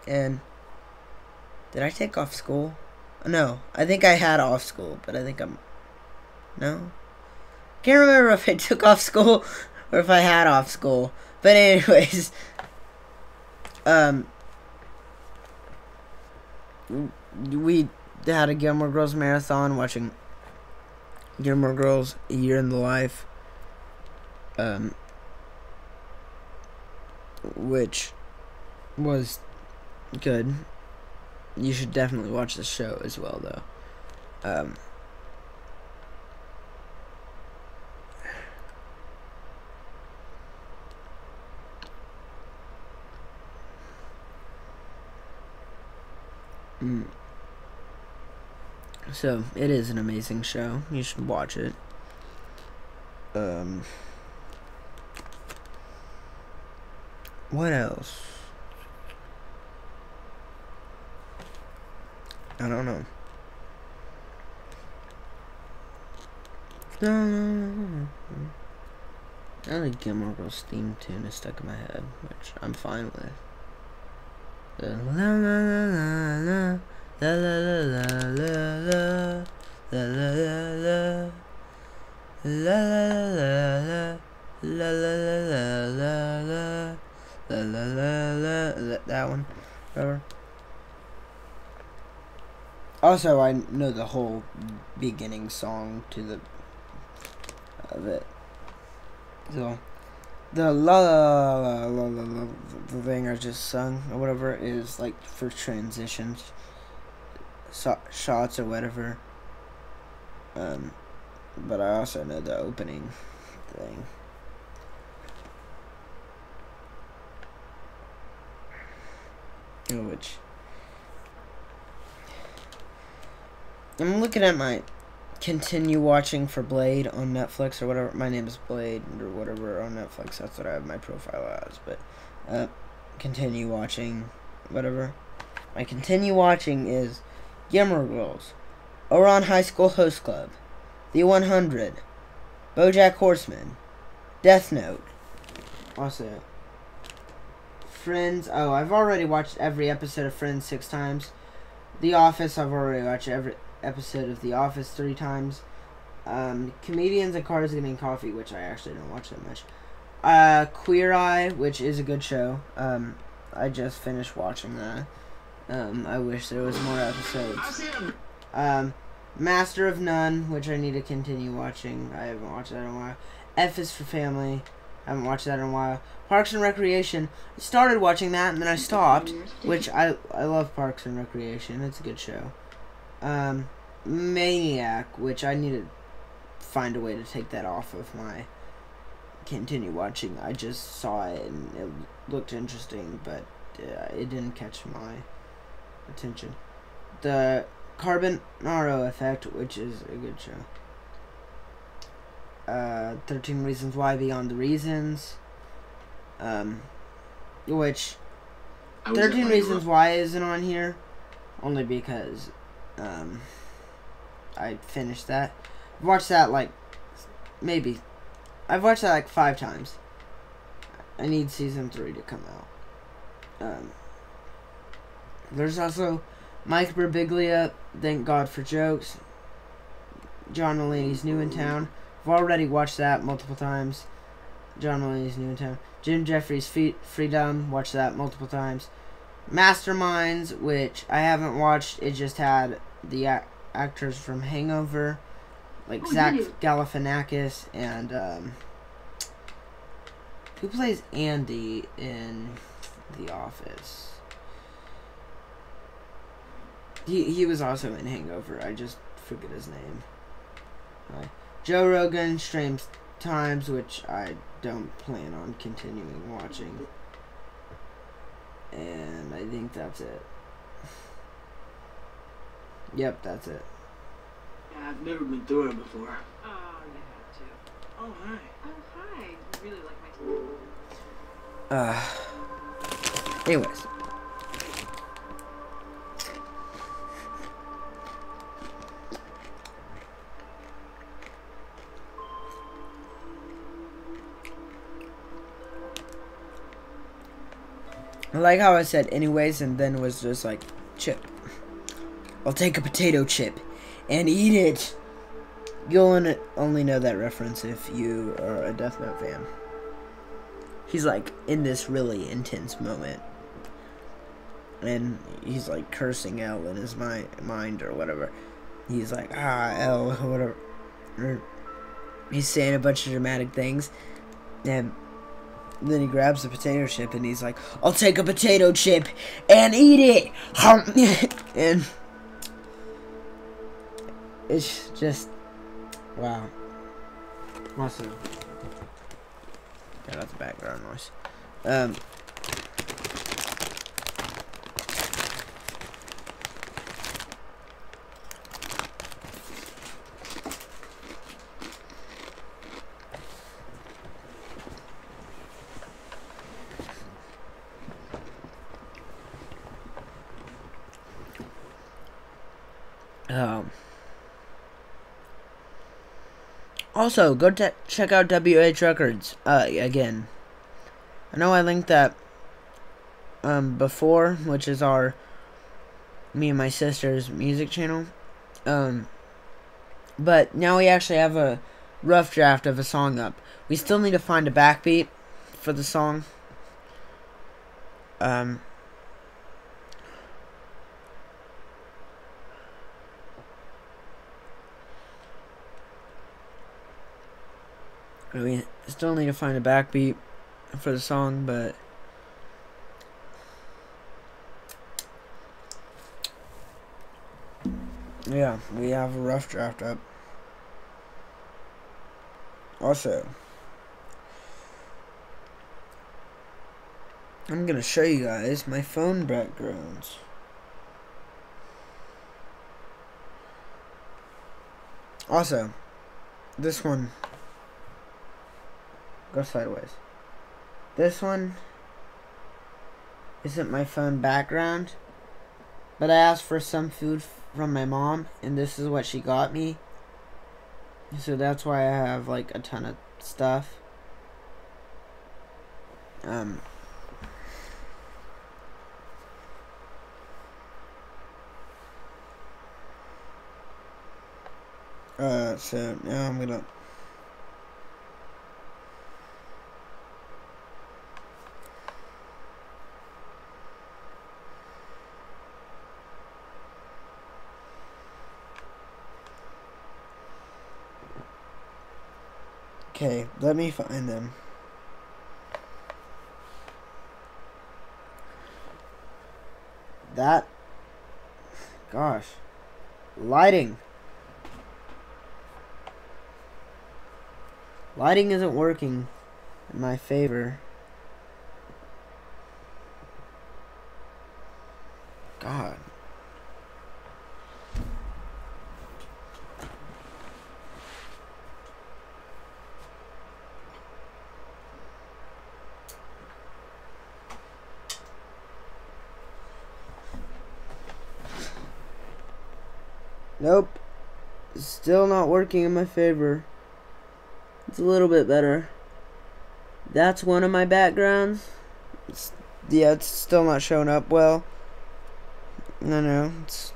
and did I take off school? No, I think I had off school, but I think no? Can't remember if I took off school or if I had off school. But anyways, we had a Gilmore Girls marathon, watching Gilmore Girls A Year in the Life, which was good. You should definitely watch the show as well, though. So, it is an amazing show. You should watch it. What else? I don't know. I like Gilmore Girls theme tune is stuck in my head, which I'm fine with. La la la la la la la la la la la la la la. That one, whatever. Also, I know the whole beginning song to the of it. So the la la la la la la the thing I just sung or whatever is like for transitions, shots or whatever. But I also know the opening thing. Which I'm looking at my continue watching for Blade on Netflix or whatever. My name is Blade or whatever on Netflix. That's what I have my profile as. But continue watching whatever. My continue watching is Gilmore Girls, Ouran High School Host Club, The 100, BoJack Horseman, Death Note. Also, Friends. Oh, I've already watched every episode of Friends 6 times. The Office. I've already watched every episode of The Office 3 times. Comedians and Cars Getting Coffee, which I actually don't watch that much. Queer Eye, which is a good show. I just finished watching that. I wish there was more episodes. Master of None, which I need to continue watching. I haven't watched that in a while. F is for Family. I haven't watched that in a while. Parks and Recreation. I started watching that and then I stopped, which I love Parks and Recreation. It's a good show. Maniac, which I need to find a way to take that off of my continue watching. I just saw it and it looked interesting, but it didn't catch my attention. The Carbonaro Effect, which is a good show. 13 Reasons Why Beyond the Reasons. Which 13 Reasons Why isn't on here, only because I finished that. I've watched that like I've watched that like 5 times. I need season 3 to come out. There's also Mike Birbiglia, Thank God for Jokes. John Mulaney's New in Town. I've already watched that multiple times. John Mulaney's New in Town. Jim Jeffries' Freedom. Watched that multiple times. Masterminds, which I haven't watched. It just had the actors from Hangover, like Zach Galifianakis and who plays Andy in The Office. He was also in Hangover. I just forget his name. Joe Rogan streams times, which I don't plan on continuing watching. And I think that's it. Yep, that's it. Yeah, I've never been through it before. Oh, you have to. Oh, hi. Oh, hi. You really like my Anyways. I like how I said anyways and then was just like, chip. I'll take a potato chip and eat it. You'll only know that reference if you are a Death Note fan. He's like in this really intense moment. And he's like cursing L in his mind or whatever. He's like, L, whatever. Or he's saying a bunch of dramatic things. And then he grabs a potato chip and he's like, I'll take a potato chip and eat it. And it's just, wow. Awesome. Yeah, that's background noise. Also, go check out WH Records, again. I know I linked that, before, which is me and my sister's music channel. But now we actually have a rough draft of a song up. We still need to find a backbeat for the song. We still need to find a backbeat for the song, but yeah, we have a rough draft up. Also, I'm gonna show you guys my phone backgrounds. Also, this one, go sideways. This one isn't my phone background, but I asked for some food from my mom, and this is what she got me. So that's why I have like a ton of stuff. So now I'm gonna okay, let me find them. That, gosh, lighting isn't working in my favor. God. Nope. Still not working in my favor. It's a little bit better. That's one of my backgrounds. It's still not showing up well. No, it's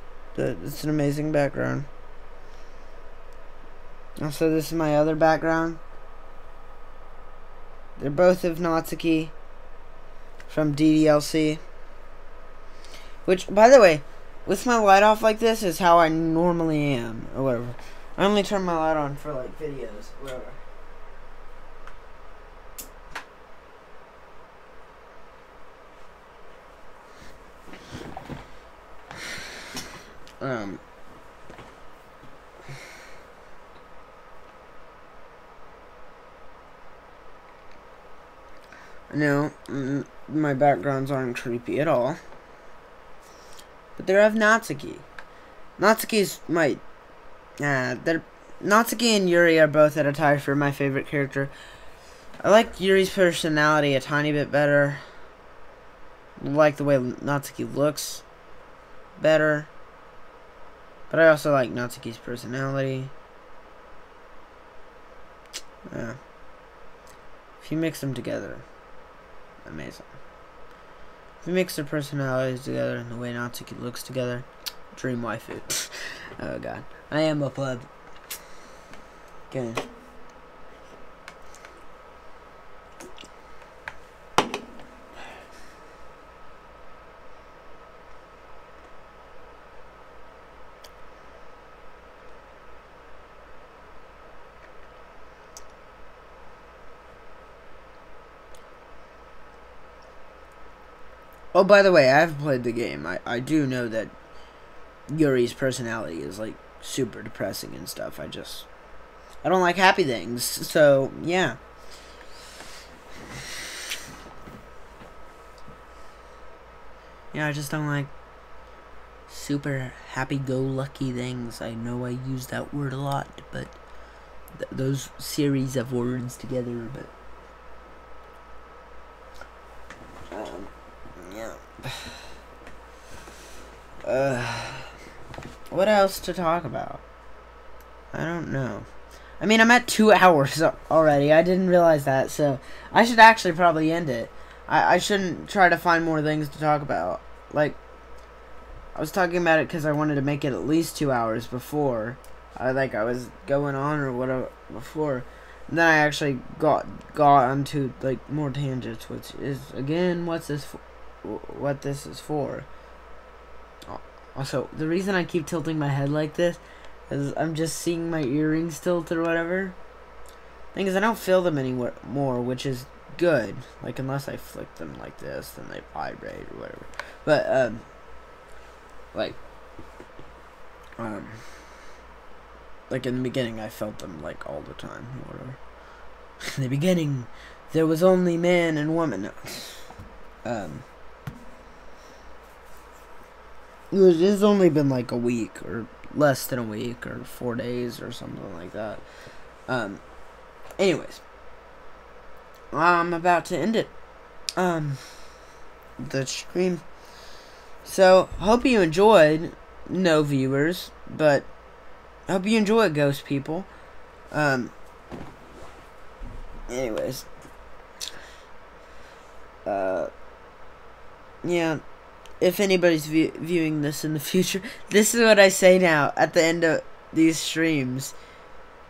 an amazing background. Also, this is my other background. They're both of Natsuki from DDLC. Which, by the way, with my light off like this is how I normally am, or whatever. I only turn my light on for like videos, whatever. No, my backgrounds aren't creepy at all. But they're of Natsuki. Natsuki's my... Natsuki and Yuri are both at a tie for my favorite character. I like Yuri's personality a tiny bit better. I like the way Natsuki looks better. But I also like Natsuki's personality. Yeah. If you mix them together, amazing. If you mix their personalities together and the way Natsuki looks together, dream waifu. Oh god. I am a pleb. Okay. Oh, by the way, I have played the game. I do know that Yuri's personality is, like, super depressing and stuff. I don't like happy things. So, yeah. Yeah, I just don't like super happy-go-lucky things. I know I use that word a lot, but those series of words together, but... what else to talk about? I don't know. I mean, I'm at 2 hours already. I didn't realize that, so I should actually probably end it. I shouldn't try to find more things to talk about. Like, I was talking about it because I wanted to make it at least 2 hours before. I was going on or whatever before. And then I actually got onto, like, more tangents, which is, again, what this is for. Also, the reason I keep tilting my head like this is I'm just seeing my earrings tilt or whatever. Thing is, I don't feel them anymore, which is good. Like, unless I flick them like this, then they vibrate or whatever. But, like in the beginning, I felt them, like, all the time or whatever. In the beginning, there was only man and woman. It's only been like a week or less than a week or 4 days or something like that. Anyways, I'm about to end it. The stream. So, hope you enjoyed. No viewers, but hope you enjoy Ghost People. Anyways. Yeah. If anybody's viewing this in the future, this is what I say now at the end of these streams.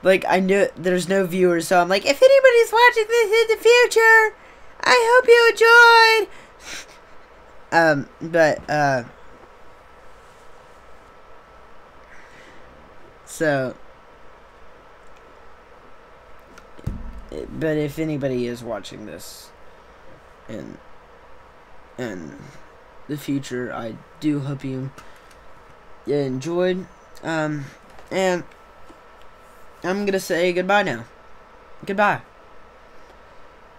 Like, I knew there's no viewers, so I'm like, if anybody's watching this in the future, I hope you enjoyed. But if anybody is watching this in the future, I do hope you enjoyed. And I'm gonna say goodbye now. Goodbye.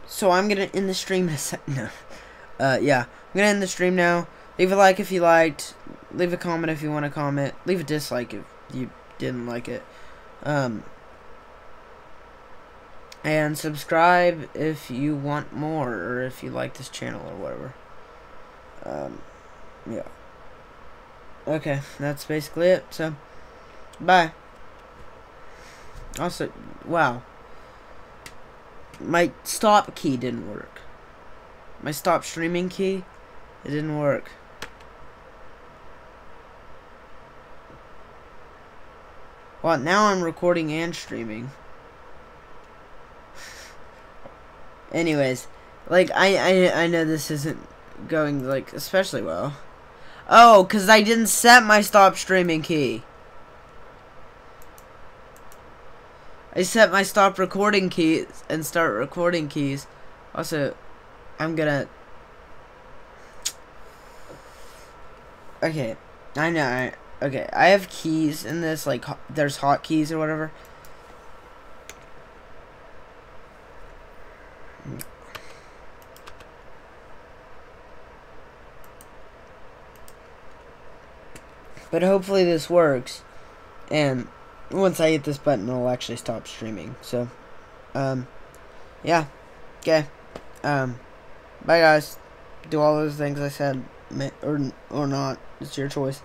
So I'm gonna end the stream in a sec. No. Yeah. I'm gonna end the stream now. Leave a like if you liked. Leave a comment if you want to comment. Leave a dislike if you didn't like it. And subscribe if you want more, or if you like this channel or whatever. Yeah. Okay, that's basically it. So, bye. Also, wow. My stop key didn't work. My stop streaming key, it didn't work. Well, now I'm recording and streaming. Anyways, like, I know this isn't going, like, especially well. Oh, because I didn't set my stop streaming key. I set my stop recording keys and start recording keys. Also, I'm gonna... Okay, I know, Okay, I have keys in this, like, there's hotkeys or whatever. But hopefully this works. And once I hit this button, it'll actually stop streaming. So, yeah. Okay. Bye, guys. Do all those things I said, or not. It's your choice.